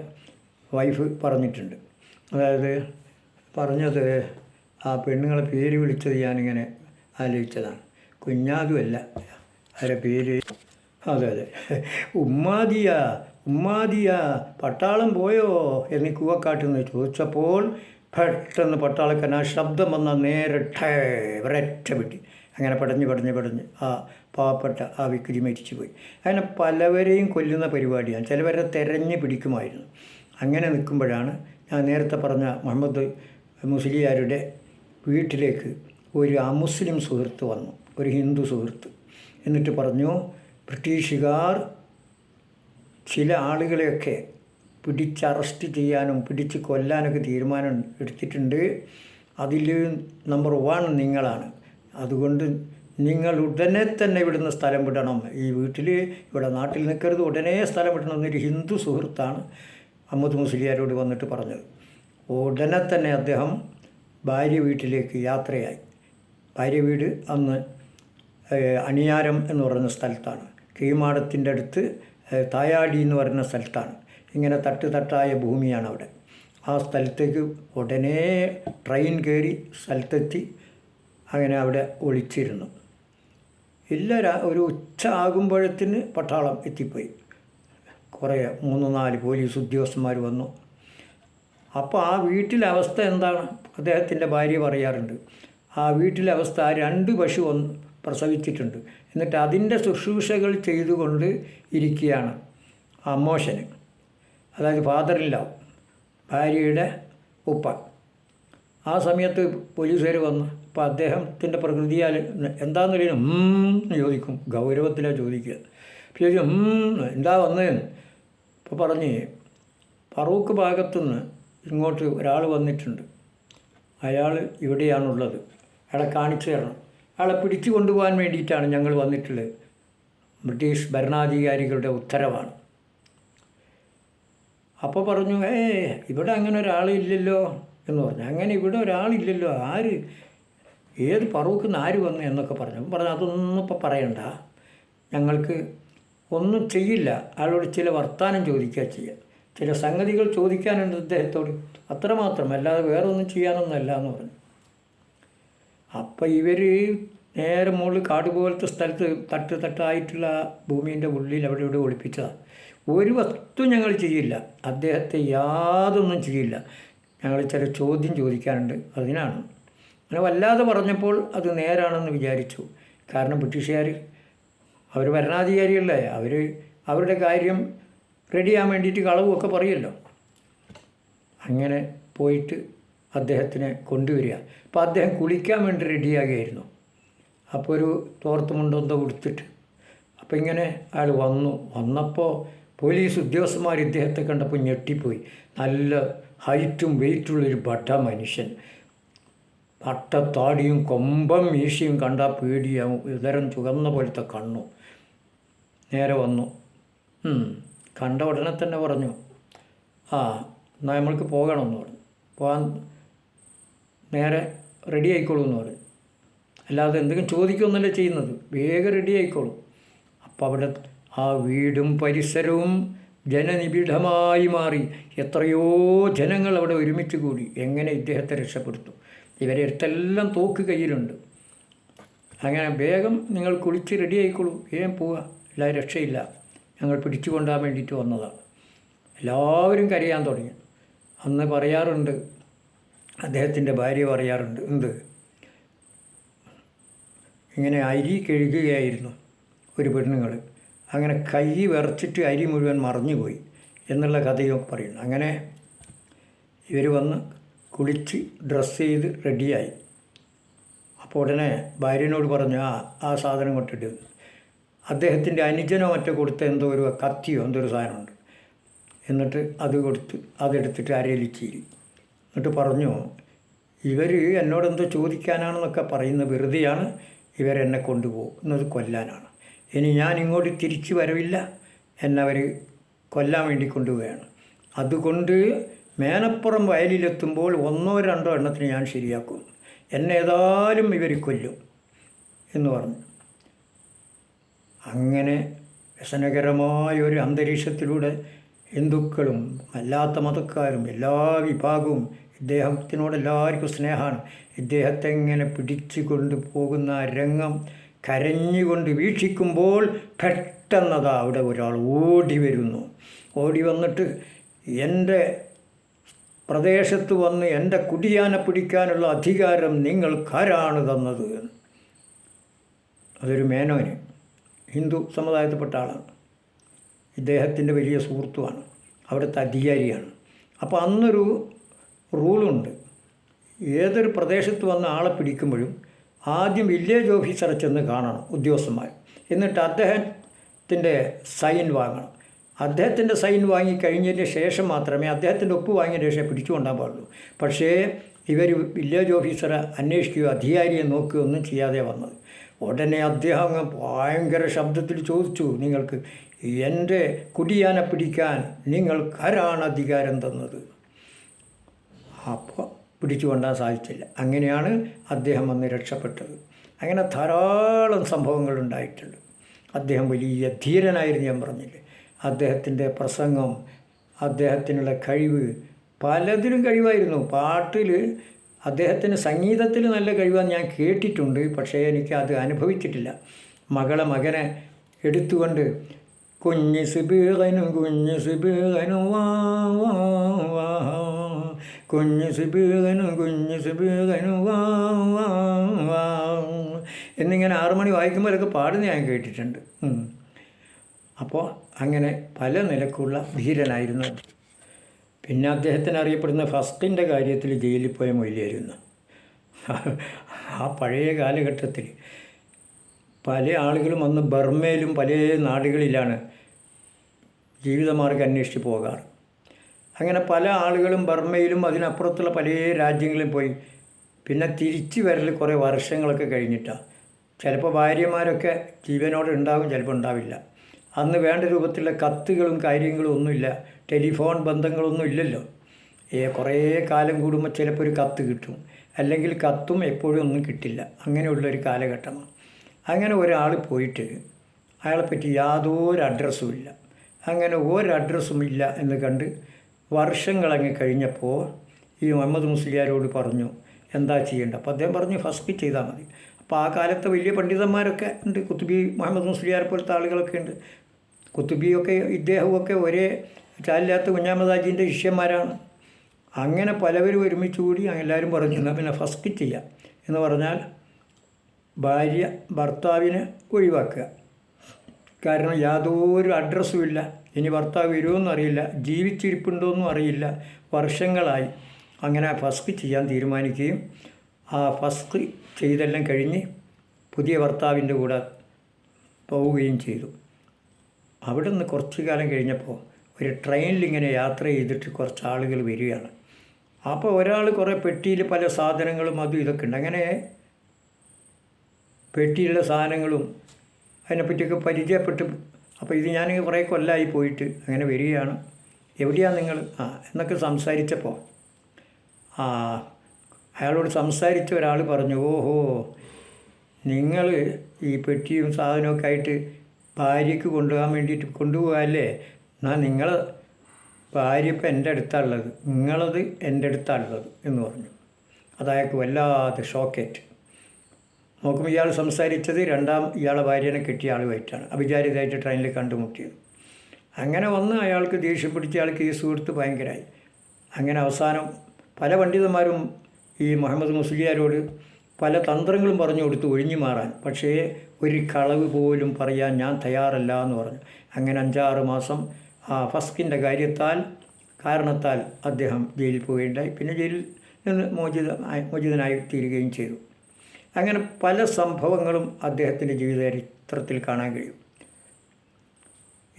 വൈഫ് പറഞ്ഞിട്ടുണ്ട്. അതായത് പറഞ്ഞത് ആ പെണ്ണുങ്ങളെ പേര് വിളിച്ചത് ഞാനിങ്ങനെ ആലോചിച്ചതാണ്. കുഞ്ഞാതുമല്ല, അവരുടെ പേര് അതെ ഉമ്മാദിയ പട്ടാളം പോയോ എന്ന് കൂവക്കാട്ടിൽ നിന്ന് ചോദിച്ചപ്പോൾ പെട്ടെന്ന് പട്ടാളക്കാരൻ ആ ശബ്ദം വന്ന നേരെ ഒരൊറ്റ വെട്ടി. അങ്ങനെ പടഞ്ഞ് ആ പാവപ്പെട്ട ആ വ്യക്തി മരിച്ചു പോയി. അങ്ങനെ പലവരെയും കൊല്ലുന്ന പരിപാടിയാണ്. ചിലവരെ തെരഞ്ഞു പിടിക്കുമായിരുന്നു. അങ്ങനെ നിൽക്കുമ്പോഴാണ് ഞാൻ നേരത്തെ പറഞ്ഞ മുഹമ്മദ് മുസ്ലിയാരുടെ വീട്ടിലേക്ക് ഒരു അമുസ്ലിം സുഹൃത്ത് വന്നു, ഒരു ഹിന്ദു സുഹൃത്ത്. എന്നിട്ട് പറഞ്ഞു, ബ്രിട്ടീഷുകാർ ചില ആളുകളെയൊക്കെ പിടിച്ച് അറസ്റ്റ് ചെയ്യാനും പിടിച്ച് കൊല്ലാനൊക്കെ തീരുമാനം എടുത്തിട്ടുണ്ട്. അതിൽ നമ്പർ 1 നിങ്ങളാണ്. അതുകൊണ്ട് നിങ്ങൾ ഉടനെ തന്നെ ഇവിടുന്ന് സ്ഥലം വിടണം. ഈ വീട്ടിൽ ഇവിടെ നാട്ടിൽ നിൽക്കരുത്, ഉടനെ സ്ഥലം വിടണം എന്നൊരു ഹിന്ദു സുഹൃത്താണ് മുഹമ്മദ് മുസ്ലിയാരോട് വന്നിട്ട് പറഞ്ഞത്. ഉടനെ തന്നെ അദ്ദേഹം ഭാര്യ വീട്ടിലേക്ക് യാത്രയായി. ഭാര്യ വീട് അന്ന് അണിയാരം എന്ന് പറയുന്ന സ്ഥലത്താണ്. കീമാടത്തിൻ്റെ അടുത്ത് തായാടി എന്ന് പറയുന്ന സ്ഥലത്താണ്. ഇങ്ങനെ തട്ടായ ഭൂമിയാണ് അവിടെ. ആ സ്ഥലത്തേക്ക് ഉടനെ ട്രെയിൻ കയറി സ്ഥലത്തെത്തി. അങ്ങനെ അവിടെ ഒളിച്ചിരുന്നു. ഒരു ഉച്ച ആകുമ്പോഴത്തിന് പട്ടാളം എത്തിപ്പോയി. കുറേ 3-4 പോലീസ് ഉദ്യോഗസ്ഥന്മാർ വന്നു. അപ്പോൾ ആ വീട്ടിലെ അവസ്ഥ എന്താണ്? അദ്ദേഹത്തിൻ്റെ ഭാര്യ പറയാറുണ്ട്, ആ വീട്ടിലെ അവസ്ഥ 2 പശു പ്രസവിച്ചിട്ടുണ്ട്. എന്നിട്ട് അതിൻ്റെ ശുശ്രൂഷകൾ ചെയ്തുകൊണ്ട് ഇരിക്കുകയാണ് അമ്മോശന്, അതായത് ഫാദറിലോ, ഭാര്യയുടെ ഉപ്പ. ആ സമയത്ത് പോലീസുകാർ വന്നു. അപ്പോൾ അദ്ദേഹത്തിൻ്റെ പ്രകൃതിയാൽ എന്താണെന്ന് ചോദിക്കും, ഗൗരവത്തിലാണ് ചോദിക്കുക. അപ്പോൾ ചോദിക്കും എന്താ വന്നതെന്ന്. അപ്പോൾ പറഞ്ഞ് ഫറൂഖ് ഭാഗത്തുനിന്ന് ഇങ്ങോട്ട് ഒരാൾ വന്നിട്ടുണ്ട്, അയാൾ ഇവിടെയാണുള്ളത്, അയാളെ കാണിച്ചു തരണം, അയാളെ പിടിച്ചു കൊണ്ടുപോകാൻ വേണ്ടിയിട്ടാണ് ഞങ്ങൾ വന്നിട്ടുള്ളത്, ബ്രിട്ടീഷ് ഭരണാധികാരികളുടെ ഉത്തരവാണ്. അപ്പോൾ പറഞ്ഞു, ഇവിടെ അങ്ങനെ ഒരാളില്ലല്ലോ എന്ന് പറഞ്ഞു. അങ്ങനെ ഇവിടെ ഒരാളില്ലല്ലോ, ഏത് ഫറൂഖിന്ന് ആര് വന്നു എന്നൊക്കെ പറഞ്ഞു. പറഞ്ഞു അതൊന്നും ഇപ്പോൾ പറയണ്ട, ഞങ്ങൾക്ക് ഒന്നും ചെയ്യില്ല, അയാളോട് ചില വർത്തമാനം ചോദിക്കുക ചെയ്യുക, ചില സംഗതികൾ ചോദിക്കാനുണ്ട് അദ്ദേഹത്തോട്, അത്രമാത്രം, അല്ലാതെ വേറെ ഒന്നും ചെയ്യാനൊന്നുമല്ല എന്ന് പറഞ്ഞു. അപ്പം ഇവർ നേരെ മുകളിൽ കാട് പോലത്തെ സ്ഥലത്ത് തട്ടായിട്ടുള്ള ഭൂമീൻ്റെ ഉള്ളിൽ അവിടെ ഇവിടെ ഒളിപ്പിച്ചതാണ്. ഒരു വസ്തു ഞങ്ങൾ ചെയ്യില്ല, അദ്ദേഹത്തെ യാതൊന്നും ചെയ്യില്ല, ഞങ്ങൾ ചില ചോദ്യം ചോദിക്കാനുണ്ട്, അതിനാണ്. അങ്ങനെ വല്ലാതെ പറഞ്ഞപ്പോൾ അത് നേരാണെന്ന് വിചാരിച്ചു. കാരണം ബ്രിട്ടീഷുകാർ അവർ ഭരണാധികാരികളല്ലേ, അവരുടെ കാര്യം റെഡിയാൻ വേണ്ടിയിട്ട് കളവുമൊക്കെ പറയുമല്ലോ. അങ്ങനെ പോയിട്ട് അദ്ദേഹത്തിനെ കൊണ്ടുവരിക. അപ്പോൾ അദ്ദേഹം കുളിക്കാൻ വേണ്ടി റെഡിയാകുകയായിരുന്നു. അപ്പോൾ ഒരു തോർത്തുമുണ്ടെന്തോ കൊടുത്തിട്ട്, അപ്പോൾ ഇങ്ങനെ അയാൾ വന്നപ്പോൾ പോലീസ് ഉദ്യോഗസ്ഥന്മാർ ഇദ്ദേഹത്തെ കണ്ടപ്പോൾ ഞെട്ടിപ്പോയി. നല്ല ഹൈറ്റും വെയിറ്റുള്ളൊരു മനുഷ്യൻ, പട്ടത്താടിയും കൊമ്പം മീശയും കണ്ടാൽ പേടിയാവും, ഉദരം ചുവന്ന പോലത്തെ കണ്ണു. നേരെ വന്നു, കണ്ട ഉടനെ തന്നെ പറഞ്ഞു, എന്നാൽ നമ്മൾക്ക് പോകണമെന്ന് പറഞ്ഞു. പോകാൻ നേരെ റെഡി ആയിക്കോളൂ എന്ന് പറഞ്ഞു. അല്ലാതെ എന്തെങ്കിലും ചോദിക്കുകയൊന്നുമല്ല ചെയ്യുന്നത്, വേഗം റെഡി ആയിക്കോളും. അപ്പോൾ അവിടെ ആ വീടും പരിസരവും ജനനിബിഡമായി മാറി. എത്രയോ ജനങ്ങൾ അവിടെ ഒരുമിച്ച് കൂടി. എങ്ങനെ ഇദ്ദേഹത്തെ രക്ഷപ്പെടുത്തും? ഇവരെ അടുത്തെല്ലാം തോക്ക് കയ്യിലുണ്ട്. അങ്ങനെ വേഗം നിങ്ങൾ കുളിച്ച് റെഡി ആയിക്കോളൂ, വേഗം പോവുക, എല്ലാവരും രക്ഷയില്ല, ഞങ്ങൾ പിടിച്ചു കൊണ്ടുപോകാൻ വേണ്ടിയിട്ട് വന്നതാണ്. എല്ലാവരും കരയാൻ തുടങ്ങി. അന്ന് പറയാറുണ്ട്, അദ്ദേഹത്തിൻ്റെ ഭാര്യ പറയാറുണ്ട്, ഇങ്ങനെ അരി കഴുകുകയായിരുന്നു ഒരു പെണ്ണുങ്ങൾ. അങ്ങനെ കൈ വിറച്ചിട്ട് അരി മുഴുവൻ മറിഞ്ഞുപോയി എന്നുള്ള കഥയൊക്കെ പറയുന്നു. അങ്ങനെ ഇവർ വന്ന് കുളിച്ച് ഡ്രസ്സ് ചെയ്ത് റെഡിയായി. അപ്പോൾ ഉടനെ ഭാര്യനോട് പറഞ്ഞു ആ സാധനം കൊണ്ടിട്ട് അദ്ദേഹത്തിൻ്റെ അനുജനോ മറ്റോ കൊടുത്ത എന്തോ ഒരു കത്തിയോ എന്തോ ഒരു സാധനമുണ്ട്. എന്നിട്ട് അത് കൊടുത്ത് അതെടുത്തിട്ട് അരയിലിച്ചീരി. എന്നിട്ട് പറഞ്ഞു, ഇവർ എന്നോടെന്തോ ചോദിക്കാനാണെന്നൊക്കെ പറയുന്ന വെറുതെയാണ്, ഇവരെന്നെ കൊണ്ടുപോകും, എന്നത് കൊല്ലാനാണ്. ഇനി ഞാൻ ഇങ്ങോട്ട് തിരിച്ചു വരവില്ല, എന്നെ അവർ കൊല്ലാൻ വേണ്ടി കൊണ്ടുപോവുകയാണ്. അതുകൊണ്ട് മേനപ്പുറം വയലിലെത്തുമ്പോൾ 1 or 2 എണ്ണത്തിന് ഞാൻ ശരിയാക്കും, എന്നെ ഏതായാലും ഇവർ കൊല്ലും എന്ന് പറഞ്ഞു. അങ്ങനെ വ്യസനകരമായ ഒരു അന്തരീക്ഷത്തിലൂടെ ഹിന്ദുക്കളും അല്ലാത്ത മതക്കാരും എല്ലാ വിഭാഗവും ഇദ്ദേഹത്തിനോട് എല്ലാവർക്കും സ്നേഹമാണ്. ഇദ്ദേഹത്തെ ഇങ്ങനെ പിടിച്ചു കൊണ്ടുപോകുന്ന രംഗം കരഞ്ഞുകൊണ്ട് വീക്ഷിക്കുമ്പോൾ പെട്ടെന്നതാ അവിടെ ഒരാൾ ഓടി വരുന്നു. ഓടി വന്നിട്ട് എൻ്റെ പ്രദേശത്ത് വന്ന് എൻ്റെ കുടിയാനെ പിടിക്കാനുള്ള അധികാരം നിങ്ങൾക്കാരാണ് തന്നത്? അതൊരു മേനോന്, ഹിന്ദു സമുദായത്തിൽപ്പെട്ട ആളാണ്, ഇദ്ദേഹത്തിൻ്റെ വലിയ സുഹൃത്തുമാണ്, അവിടുത്തെ അധികാരിയാണ്. അപ്പോൾ അന്നൊരു റൂളുണ്ട്, ഏതൊരു പ്രദേശത്ത് വന്ന ആളെ പിടിക്കുമ്പോഴും ആദ്യം വില്ലേജ് ഓഫീസറെ ചെന്ന് കാണണം ഉദ്യോഗസ്ഥന്മാർ, എന്നിട്ട് അദ്ദേഹത്തിൻ്റെ സൈൻ വാങ്ങണം. അദ്ദേഹത്തിൻ്റെ സൈൻ വാങ്ങിക്കഴിഞ്ഞതിന് ശേഷം മാത്രമേ, അദ്ദേഹത്തിൻ്റെ ഒപ്പ് വാങ്ങിയ ശേഷം പിടിച്ചു കൊണ്ടാൻ പാടുള്ളൂ. പക്ഷേ ഇവർ വില്ലേജ് ഓഫീസറെ അന്വേഷിക്കുകയോ അധികാരിയെ നോക്കുകയോ ഒന്നും ചെയ്യാതെ വന്നത്. ഉടനെ അദ്ദേഹം അങ്ങ് ഭയങ്കര ശബ്ദത്തിൽ ചോദിച്ചു, നിങ്ങൾക്ക് എൻ്റെ കുടിയാനെ പിടിക്കാൻ നിങ്ങൾക്കാരാണ് അധികാരം തന്നത്? അപ്പോൾ പിടിച്ചു കൊണ്ടാൻ സാധിച്ചില്ല. അങ്ങനെയാണ് അദ്ദേഹം വന്ന് രക്ഷപ്പെട്ടത്. അങ്ങനെ ധാരാളം സംഭവങ്ങൾ ഉണ്ടായിട്ടുണ്ട്. അദ്ദേഹം വലിയ ധീരനായിരുന്നു, ഞാൻ പറഞ്ഞില്ലേ. അദ്ദേഹത്തിൻ്റെ പ്രസംഗം, അദ്ദേഹത്തിനുള്ള കഴിവ്, പലതിലും കഴിവായിരുന്നു. പാട്ടിൽ അദ്ദേഹത്തിന് സംഗീതത്തിൽ നല്ല കഴിവാന്ന് ഞാൻ കേട്ടിട്ടുണ്ട്, പക്ഷേ എനിക്ക് അത് അനുഭവിച്ചിട്ടില്ല. മകനെ എടുത്തുകൊണ്ട് കുഞ്ഞ് സിബീകനും കുഞ്ഞ് സിബീകനും വാ വാ വാ, കുഞ്ഞ് സിബീകനും കുഞ്ഞ് സിബീകനും വാ വാ വാ എന്നിങ്ങനെ 6 മണി വായിക്കുമ്പോഴൊക്കെ പാടുന്ന ഞാൻ കേട്ടിട്ടുണ്ട്. അപ്പോൾ അങ്ങനെ പല നിലക്കുള്ള ധീരനായിരുന്നു. പിന്നെ അദ്ദേഹത്തിന് അറിയപ്പെടുന്ന ഫസ്റ്റിൻ്റെ കാര്യത്തിൽ ജയിലിൽ പോയ മൊയ്ലിയായിരുന്നു. ആ പഴയ കാലഘട്ടത്തിൽ പല ആളുകളും അന്ന് ബർമയിലും പല നാടുകളിലാണ് ജീവിതമാർഗ്ഗം അന്വേഷിച്ച് പോകാറ്. അങ്ങനെ പല ആളുകളും ബർമയിലും അതിനപ്പുറത്തുള്ള പല രാജ്യങ്ങളിലും പോയി പിന്നെ തിരിച്ചു വരൽ കുറേ വർഷങ്ങളൊക്കെ കഴിഞ്ഞിട്ടാണ്. ചിലപ്പോൾ ഭാര്യമാരൊക്കെ ജീവനോടെ ഉണ്ടാവും, ചിലപ്പോൾ ഉണ്ടാവില്ല. അന്ന് വേണ്ട രൂപത്തിലുള്ള കത്തുകളും കാര്യങ്ങളും ഒന്നുമില്ല, ടെലിഫോൺ ബന്ധങ്ങളൊന്നും ഇല്ലല്ലോ. കുറേ കാലം കൂടുമ്പോൾ ചിലപ്പോൾ ഒരു കത്ത് കിട്ടും, അല്ലെങ്കിൽ കത്തും എപ്പോഴും ഒന്നും കിട്ടില്ല. അങ്ങനെയുള്ളൊരു കാലഘട്ടമാണ്. അങ്ങനെ ഒരാൾ പോയിട്ട് അയാളെപ്പറ്റി യാതൊരു അഡ്രസ്സും ഇല്ല. അങ്ങനെ ഒരു അഡ്രസ്സും ഇല്ല എന്ന് കണ്ട് വർഷങ്ങളങ്ങ് കഴിഞ്ഞപ്പോൾ ഈ മുഹമ്മദ് മുസ്ലിയാരോട് പറഞ്ഞു എന്താ ചെയ്യേണ്ടത്. അപ്പോൾ അദ്ദേഹം പറഞ്ഞു ഫസ്റ്റ് ചെയ്താൽ മതി. അപ്പോൾ ആ കാലത്തെ വലിയ പണ്ഡിതന്മാരൊക്കെ ഉണ്ട്, കുത്തുബി മുഹമ്മദ് മുസ്ലിയാരെ പോലത്തെ ആളുകളൊക്കെ ഉണ്ട്. കുത്തുബിയൊക്കെ ഇദ്ദേഹമൊക്കെ ഒരേ ചാലില്ലാത്ത കുഞ്ഞാമദാജിൻ്റെ ശിഷ്യന്മാരാണ്. അങ്ങനെ പലവരും ഒരുമിച്ച് കൂടി എല്ലാവരും പറഞ്ഞു എന്നാൽ പിന്നെ ഫസ്റ്റ് ചെയ്യാം എന്ന് പറഞ്ഞാൽ ഭാര്യ ഭർത്താവിനെ ഒഴിവാക്കുക. കാരണം യാതൊരു അഡ്രസ്സും ഇല്ല, ഇനി ഭർത്താവ് വരുമോയെന്നും അറിയില്ല, ജീവിച്ചിരിപ്പുണ്ടോയെന്നും അറിയില്ല, വർഷങ്ങളായി. അങ്ങനെ ഫസ്റ്റ് ചെയ്യാൻ തീരുമാനിക്കുകയും ആ ഫസ്റ്റ് ചെയ്തെല്ലാം കഴിഞ്ഞ് പുതിയ ഭർത്താവിൻ്റെ കൂടെ പോവുകയും ചെയ്തു. അവിടെ നിന്ന് കുറച്ച് കാലം കഴിഞ്ഞപ്പോൾ ഒരു ട്രെയിനിലിങ്ങനെ യാത്ര ചെയ്തിട്ട് കുറച്ച് ആളുകൾ വരികയാണ്. അപ്പോൾ ഒരാൾ കുറേ പെട്ടിയിൽ പല സാധനങ്ങളും അതും ഇതൊക്കെ ഉണ്ട്. അങ്ങനെ പെട്ടിയിലുള്ള സാധനങ്ങളും അതിനെപ്പറ്റിയൊക്കെ പരിചയപ്പെട്ട്, അപ്പോൾ ഇത് ഞാൻ കുറേ കൊല്ലമായി പോയിട്ട് അങ്ങനെ വരികയാണ്. എവിടെയാണ് നിങ്ങൾ എന്നൊക്കെ സംസാരിച്ചപ്പോൾ അയാളോട് സംസാരിച്ച ഒരാൾ പറഞ്ഞു, ഓഹോ നിങ്ങൾ ഈ പെട്ടിയും സാധനമൊക്കെ ആയിട്ട് ഭാര്യയ്ക്ക് കൊണ്ടുപോകാൻ വേണ്ടിയിട്ട് കൊണ്ടുപോകാമല്ലേ, എന്നാൽ നിങ്ങൾ ഭാര്യ ഇപ്പം എൻ്റെ അടുത്താണുള്ളത്, നിങ്ങളത് എൻ്റെ അടുത്താണുള്ളത് എന്ന് പറഞ്ഞു. അതയാൾക്ക് വല്ലാതെ ഷോക്കേറ്റ്. നോക്കുമ്പോൾ ഇയാൾ സംസാരിച്ചത് ഇയാളെ ഭാര്യനെ കെട്ടിയ ആളുമായിട്ടാണ്. അവിചാരിതമായിട്ട് ട്രെയിനിൽ കണ്ടുമുട്ടിയത്. അങ്ങനെ വന്ന് അയാൾക്ക് ദേഷ്യം പിടിച്ച ആൾ കേസ് കൊടുത്ത് ഭയങ്കരമായി. അങ്ങനെ അവസാനം പല പണ്ഡിതന്മാരും ഈ മുഹമ്മദ് മുസ്ലിയാരോട് പല തന്ത്രങ്ങളും പറഞ്ഞു കൊടുത്തു ഒഴിഞ്ഞു മാറാൻ. പക്ഷേ ഒരു കളവ് പോലും പറയാൻ ഞാൻ തയ്യാറല്ല എന്ന് പറഞ്ഞു. അങ്ങനെ 5-6 മാസം ഫസ്കിൻ്റെ കാരണത്താൽ അദ്ദേഹം ജയിലിൽ പോവുകയുണ്ടായി. പിന്നെ ജയിലിൽ നിന്ന് മോചിതനായി തീരുകയും ചെയ്തു. അങ്ങനെ പല സംഭവങ്ങളും അദ്ദേഹത്തിൻ്റെ ജീവിത ചരിത്രത്തിൽ കാണാൻ കഴിയും.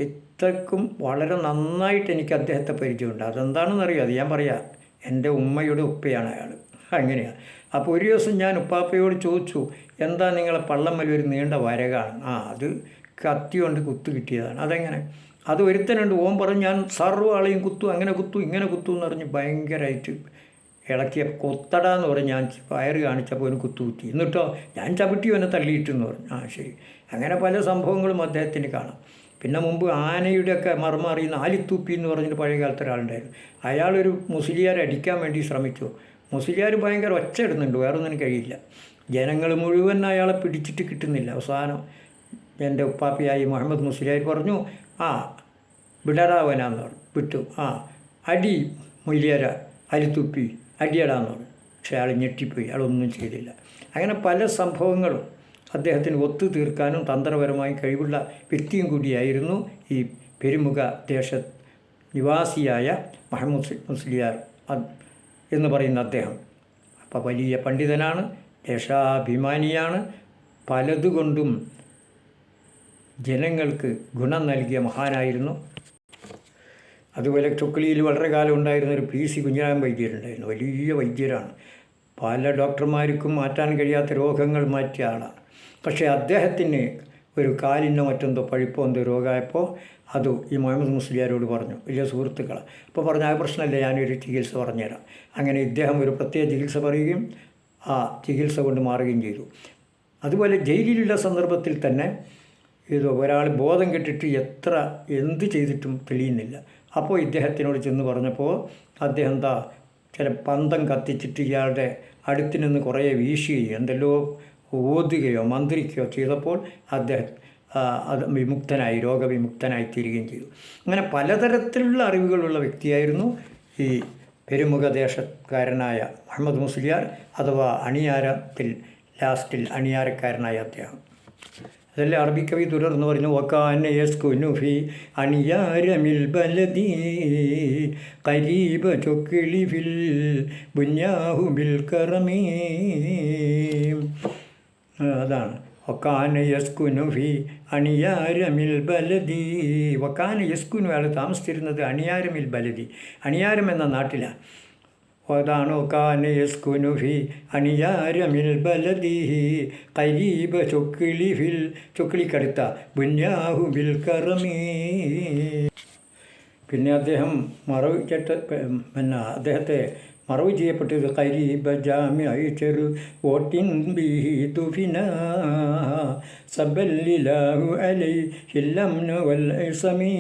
ഇത്രക്കും വളരെ നന്നായിട്ട് എനിക്ക് അദ്ദേഹത്തെ പരിചയമുണ്ട്. അതെന്താണെന്നറിയാം, അത് ഞാൻ പറയാം. എൻ്റെ ഉമ്മയുടെ ഉപ്പയാണ് അയാൾ. അങ്ങനെയാണ്. അപ്പോൾ ഒരു ദിവസം ഞാൻ ഉപ്പാപ്പയോട് ചോദിച്ചു, എന്താ നിങ്ങളെ പള്ളമ്മൽ ഒരു നീണ്ട വരകാണ്? അത് കത്തി കൊണ്ട് കുത്തു കിട്ടിയതാണ്. അതെങ്ങനെ? അത് ഒരുത്തനുണ്ട്, ഓൻ പറഞ്ഞു ഞാൻ സർവ്വ ആളെയും കുത്തു, അങ്ങനെ കുത്തു ഇങ്ങനെ കുത്തു എന്ന് പറഞ്ഞ് ഭയങ്കരമായിട്ട് ഇളക്കിയ കൊത്തടാന്ന് പറഞ്ഞ് ഞാൻ വയറ് കാണിച്ചപ്പോൾ ഒരു കുത്തി. എന്നിട്ടോ ഞാൻ ചവിട്ടി അവനെ തള്ളിയിട്ടെന്ന് പറഞ്ഞു. ശരി. അങ്ങനെ പല സംഭവങ്ങളും അദ്ദേഹത്തിന് കാണാം. പിന്നെ മുമ്പ് ആനയുടെയൊക്കെ മർമ്മ അറിയുന്ന ആലിത്തൂപ്പി എന്ന് പറഞ്ഞിട്ട് പഴയ കാലത്ത് ഒരാളുണ്ടായിരുന്നു. അയാളൊരു മുസ്ലിയാരെ അടിക്കാൻ വേണ്ടി ശ്രമിച്ചു. മുസ്ലിയാർ ഭയങ്കര ഒച്ച ഇടുന്നുണ്ട്, വേറൊന്നിനും കഴിയില്ല. ജനങ്ങൾ മുഴുവൻ അയാളെ പിടിച്ചിട്ട് കിട്ടുന്നില്ല. അവസാനം എൻ്റെ ഉപ്പാപ്പിയായി മുഹമ്മദ് മുസ്ലിയാർ പറഞ്ഞു, വിടടാവനാന്ന് പറഞ്ഞു. വിട്ടു. അടി മൊയ്ലിയാര ആലിത്തൂപ്പി അടിയടാന്ന് പറഞ്ഞു. പക്ഷെ അയാൾ ഞെട്ടിപ്പോയി, അയാളൊന്നും ചെയ്തില്ല. അങ്ങനെ പല സംഭവങ്ങളും അദ്ദേഹത്തിന് ഒത്തു തീർക്കാനും തന്ത്രപരമായി കഴിവുള്ള വ്യക്തിയും കൂടിയായിരുന്നു ഈ പെരുമുഖ ദേശ നിവാസിയായ മുഹമ്മദ് മുസ്ലിയാർ എന്ന് പറയുന്ന അദ്ദേഹം. അപ്പോൾ വലിയ പണ്ഡിതനാണ്, ദേശാഭിമാനിയാണ്, പലതുകൊണ്ടും ജനങ്ങൾക്ക് ഗുണം നൽകിയ മഹാനായിരുന്നു. അതുപോലെ ചൊക്ലിയിൽ വളരെ കാലം ഉണ്ടായിരുന്ന ഒരു PC കുഞ്ഞിരാമൻ വൈദ്യരുണ്ടായിരുന്നു. വലിയ വൈദ്യരാണ്. പല ഡോക്ടർമാർക്കും മാറ്റാൻ കഴിയാത്ത രോഗങ്ങൾ മാറ്റിയ ആളാണ്. പക്ഷേ അദ്ദേഹത്തിന് ഒരു കാലിനോ മറ്റെന്തോ പഴുപ്പോ എന്തോ രോഗമായപ്പോൾ അത് ഈ മുഹമ്മദ് മുസ്ലിയാരോട് പറഞ്ഞു, വലിയ സുഹൃത്തുക്കളാണ്. അപ്പോൾ പറഞ്ഞ പ്രശ്നമല്ല, ഞാനൊരു ചികിത്സ പറഞ്ഞുതരാം. അങ്ങനെ ഇദ്ദേഹം ഒരു പ്രത്യേക ചികിത്സ പറയുകയും ആ ചികിത്സ കൊണ്ട് മാറുകയും ചെയ്തു. അതുപോലെ ജയിലിലുള്ള സന്ദർഭത്തിൽ തന്നെ ഒരാൾ ബോധം കെട്ടിട്ട് എന്ത് ചെയ്തിട്ടും തെളിയുന്നില്ല. അപ്പോൾ ഇദ്ദേഹത്തിനോട് ചെന്ന് പറഞ്ഞപ്പോൾ അദ്ദേഹം ചില പന്തം കത്തിച്ചിട്ട് ഇയാളുടെ അടുത്ത് നിന്ന് കുറേ വീശുകയോ എന്തെല്ലോ ഓതുകയോ മന്ത്രിക്കുകയോ ചെയ്തപ്പോൾ അദ്ദേഹം വിമുക്തനായി, രോഗവിമുക്തനായി തീരുകയും ചെയ്തു. അങ്ങനെ പലതരത്തിലുള്ള അറിവുകളുള്ള വ്യക്തിയായിരുന്നു ഈ പെരുമുഖ ദേശക്കാരനായ മുഹമ്മദ് മുസ്ലിയാർ, അഥവാ ലാസ്റ്റിൽ അണിയാരക്കാരനായ അദ്ദേഹം. അതല്ലേ അറബി കവി തുടർന്ന് പറഞ്ഞു, വകാന യസ്കുനു ഫി അണിയാരമിൽ ബലദി ഖരീബ ചുക്ലി ഫിൽ ബുന്യാഹു ബിൽ കറമീ. അതാണ് വകാന യസ്കുനു ഫി അണിയാരമിൽ ബലദി. വകാന യസ്കുനു, അയാൾ താമസിച്ചിരുന്നത് അണിയാരമിൽ ബലദി, അണിയാരം എന്ന നാട്ടിലാണ്. അതാണ് വകാന യസ്കുനു ഫി അണിയാരമിൽ ബലദി ഖരീബ ചുക്ലി ഫിൽ, ചുക്ലിക്കടുത്ത ബുന്യാഹു ബിൽ കറമീ. പിന്നെ അദ്ദേഹം അദ്ദേഹത്തെ മറവ് ചെയ്യപ്പെട്ടത് ഖരീബ ജാമിഅ ചെറു വോട്ടിൻ ബിഹി തുഫിന സബല്ലിലാഹു അലൈഹിൽ അംന വൽ ഇസ്മീ.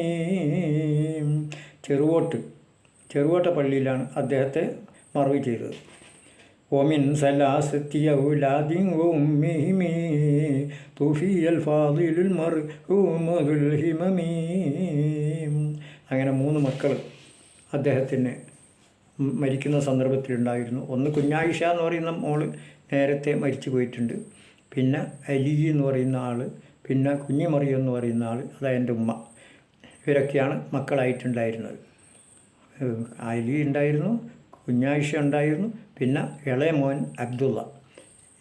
ചെറുവോട്ട പള്ളിയിലാണ് അദ്ദേഹത്തെ മറവ് ചെയ്തത്. ഒമിൻ സലാസത്തി ഔലാദിൻ ഉമ്മിഹിമി തുഫിയൽ ഫാദിലുൽ മർഹൂമുൽ ഹിമമീ. അങ്ങനെ 3 മക്കൾ അദ്ദേഹത്തിന് മരിക്കുന്ന സന്ദർഭത്തിലുണ്ടായിരുന്നു. ഒന്ന് കുഞ്ഞായിഷ എന്ന് പറയുന്ന മോള് നേരത്തെ മരിച്ചു പോയിട്ടുണ്ട്. പിന്നെ അലി എന്ന് പറയുന്ന ആൾ, പിന്നെ കുഞ്ഞിമറിയം എന്ന് പറയുന്ന ആൾ, അതായത് എൻ്റെ ഉമ്മ. ഇവരൊക്കെയാണ് മക്കളായിട്ടുണ്ടായിരുന്നത്. അലി ഉണ്ടായിരുന്നു, കുഞ്ഞായിഷ ഉണ്ടായിരുന്നു, പിന്നെ ഇളയ മോൻ അബ്ദുള്ള.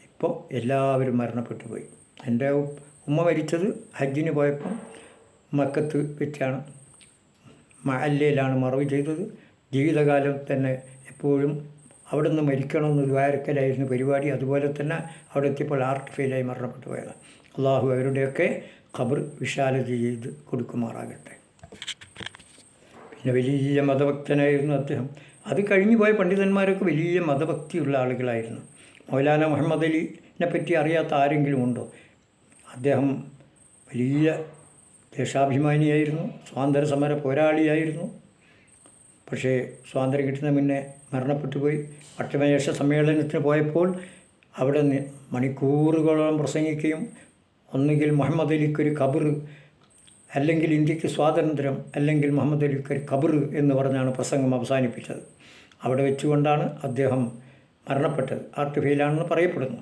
ഇപ്പോൾ എല്ലാവരും മരണപ്പെട്ടു പോയി. എൻ്റെ ഉമ്മ മരിച്ചത് ഹജ്ജിന് പോയപ്പോൾ മക്കത്ത് വെച്ചാണ്, മഅല്ലയിലാണ് മറവ് ചെയ്തത്. ജീവിതകാലം തന്നെ എപ്പോഴും അവിടെ നിന്ന് മരിക്കണമെന്ന് ദ്വാരക്കലായിരുന്നു പരിപാടി. അതുപോലെ തന്നെ അവിടെ എത്തിയപ്പോൾ ഹാർട്ട് ഫെയിലായി മരണപ്പെട്ടു പോയതാണ്. അള്ളാഹു അവരുടെയൊക്കെ ഖബർ വിശാലത ചെയ്ത് കൊടുക്കുമാറാകട്ടെ. പിന്നെ വലിയ മതഭക്തനായിരുന്നു അദ്ദേഹം. അത് കഴിഞ്ഞു പോയ പണ്ഡിതന്മാരൊക്കെ വലിയ മതഭക്തിയുള്ള ആളുകളായിരുന്നു. മൗലാന മുഹമ്മദ് അലിനെ പറ്റി അറിയാത്ത ആരെങ്കിലും ഉണ്ടോ? അദ്ദേഹം വലിയ ദേശാഭിമാനിയായിരുന്നു, സ്വാതന്ത്ര്യ സമര പോരാളിയായിരുന്നു. പക്ഷേ സ്വാതന്ത്ര്യം കിട്ടുന്ന മുന്നേ മരണപ്പെട്ടു പോയി. പട്ടമേശ സമ്മേളനത്തിന് പോയപ്പോൾ അവിടെ മണിക്കൂറുകളോളം പ്രസംഗിക്കുകയും ഒന്നുകിൽ മുഹമ്മദ് അലിക്കൊരു ഖബർ, അല്ലെങ്കിൽ ഇന്ത്യക്ക് സ്വാതന്ത്ര്യം, അല്ലെങ്കിൽ മുഹമ്മദ് അലിക്കൊരു ഖബർ എന്ന് പറഞ്ഞാണ് പ്രസംഗം അവസാനിപ്പിച്ചത്. അവിടെ വെച്ചുകൊണ്ടാണ് അദ്ദേഹം മരണപ്പെട്ടത്. ഹാർട്ട് ഫെയിലാണെന്ന് പറയപ്പെടുന്നു.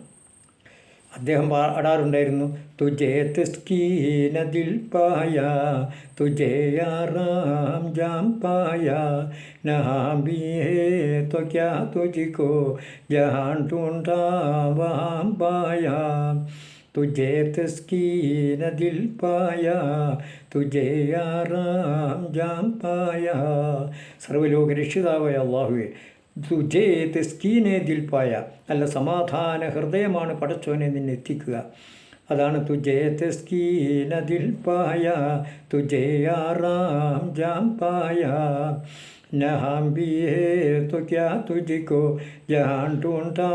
അദ്ദേഹം പാടാറുണ്ടായിരുന്നു, തുജേ തസ്കീന ദിൽ പായ തുജേ യാറാം ജാം പായ നഹാം ഭീ ഹേ തോ ക്യാ തുജിക്കോ ജഹാൻ ढूंढा വഹാം പായ തുജേ തസ്കീന ദിൽ പായ തുജേ യാറാം ജാം പായ. സർവ്വലോക രക്ഷിതാവായ അല്ലാഹുവേ, തുജേ തെസ്കീനെ ദിൽപ്പായ, നല്ല സമാധാന ഹൃദയമാണ് പടച്ചോനെ നിന്നെ എത്തിക്കുക. അതാണ് തുജേ തെസ്കീന ദിൽപ്പായ തുജേ യാറാം ജാം പായ നഹാം ഭീ ഹേ തോ ക്യാ തുജിക്കോ ജഹാൻ ढूंढा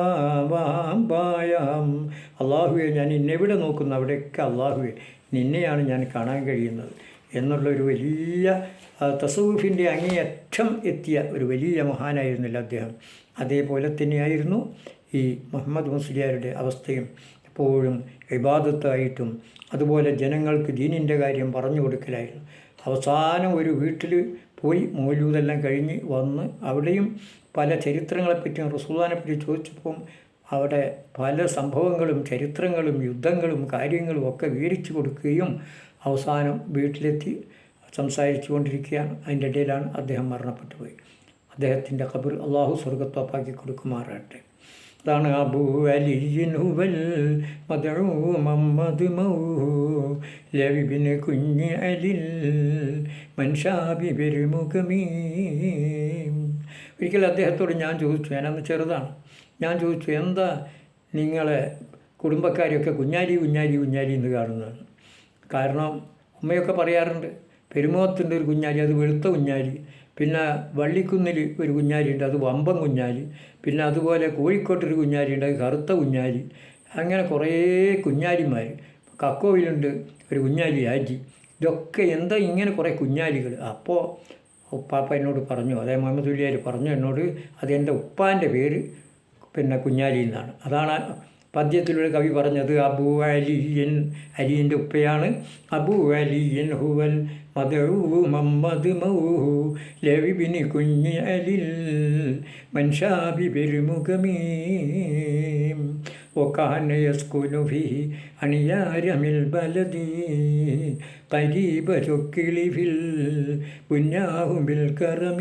വഹാം പായ. അള്ളാഹുവെ, ഞാൻ ഇന്നെവിടെ നോക്കുന്നു അവിടെയൊക്കെ അള്ളാഹുവെ നിന്നെയാണ് ഞാൻ കാണാൻ കഴിയുന്നത് എന്നുള്ളൊരു വലിയ തസവുഫിൻ്റെ അങ്ങേയറ്റം എത്തിയ ഒരു വലിയ മഹാനായിരുന്നില്ല അദ്ദേഹം. അതേപോലെ തന്നെയായിരുന്നു ഈ മുഹമ്മദ് മുസ്ലിയാരുടെ അവസ്ഥയും. എപ്പോഴും ഇബാദത്തായിട്ടും അതുപോലെ ജനങ്ങൾക്ക് ദീനിൻ്റെ കാര്യം പറഞ്ഞു കൊടുക്കലായിരുന്നു. അവസാനം ഒരു വീട്ടിൽ പോയി മൗലൂദെല്ലാം കഴിഞ്ഞ് വന്ന് അവിടെയും പല ചരിത്രങ്ങളെപ്പറ്റിയും റസൂലുള്ളാഹിനെപ്പറ്റി ചോദിച്ചപ്പം അവിടെ പല സംഭവങ്ങളും ചരിത്രങ്ങളും യുദ്ധങ്ങളും കാര്യങ്ങളും ഒക്കെ വിവരിച്ചു കൊടുക്കുകയും അവസാനം വീട്ടിലെത്തി സംസാരിച്ചു കൊണ്ടിരിക്കുകയാണ്. അതിൻ്റെ ഇടയിലാണ് അദ്ദേഹം മരണപ്പെട്ടു പോയി. അദ്ദേഹത്തിൻ്റെ ഖബർ അള്ളാഹു സ്വർഗത്തോപ്പാക്കി കൊടുക്കുമാറാട്ടെ. അതാണ് അബൂ അലിയിൻ ഹുവൽ മദ്ഉ മുഹമ്മദ് മൗലവിബ്നു കുഞ്ഞി അലിൽ മൻഷാബി ബിർമുഖമീ. ഒരിക്കൽ അദ്ദേഹത്തോട് ഞാൻ ചോദിച്ചു, ഞാനന്ന് ചെറുതാണ്, ഞാൻ ചോദിച്ചു, എന്താ നിങ്ങളെ കുടുംബക്കാരെയൊക്കെ കുഞ്ഞാലി കുഞ്ഞാലി കുഞ്ഞാലി എന്ന് കാണുന്നതാണ്? കാരണം ഉമ്മയൊക്കെ പറയാറുണ്ട്, പെരുമുഖത്തിൻ്റെ ഒരു കുഞ്ഞാലി, അത് വെളുത്ത കുഞ്ഞാലി, പിന്നെ വള്ളിക്കുന്നിൽ ഒരു കുഞ്ഞാലിയുണ്ട്, അത് വമ്പൻ കുഞ്ഞാലി, പിന്നെ അതുപോലെ കോഴിക്കോട്ടൊരു കുഞ്ഞാലിയുണ്ട്, അത് കറുത്ത കുഞ്ഞാലി, അങ്ങനെ കുറേ കുഞ്ഞാലിമാർ. കക്കോയിലുണ്ട് ഒരു കുഞ്ഞാലി ആജി. ഇതൊക്കെ എന്താ ഇങ്ങനെ കുറേ കുഞ്ഞാലികൾ? അപ്പോൾ ഉപ്പാപ്പ എന്നോട് പറഞ്ഞു, അതായത് മുഹമ്മദ് മുസ്ലിയാർ പറഞ്ഞു എന്നോട്, അതെൻ്റെ ഉപ്പാൻ്റെ പേര് പിന്നെ കുഞ്ഞാലി എന്നാണ്. അതാണ് പദ്യത്തിലൂടെ കവി പറഞ്ഞത്. അബൂ അലിയൻ, അലിൻ്റെ ഉപ്പയാണ്. അബൂ അലിയൻ ഹുവൽ മദ്ഉ മുഹമ്മദ് മൗലവിബ്നു കുഞ്ഞി അലിൽ മൻഷാബി ബിർമുഖമീ وكان يسكن فيه أنيار من البلد قريب شكل في البنياه بالكرم.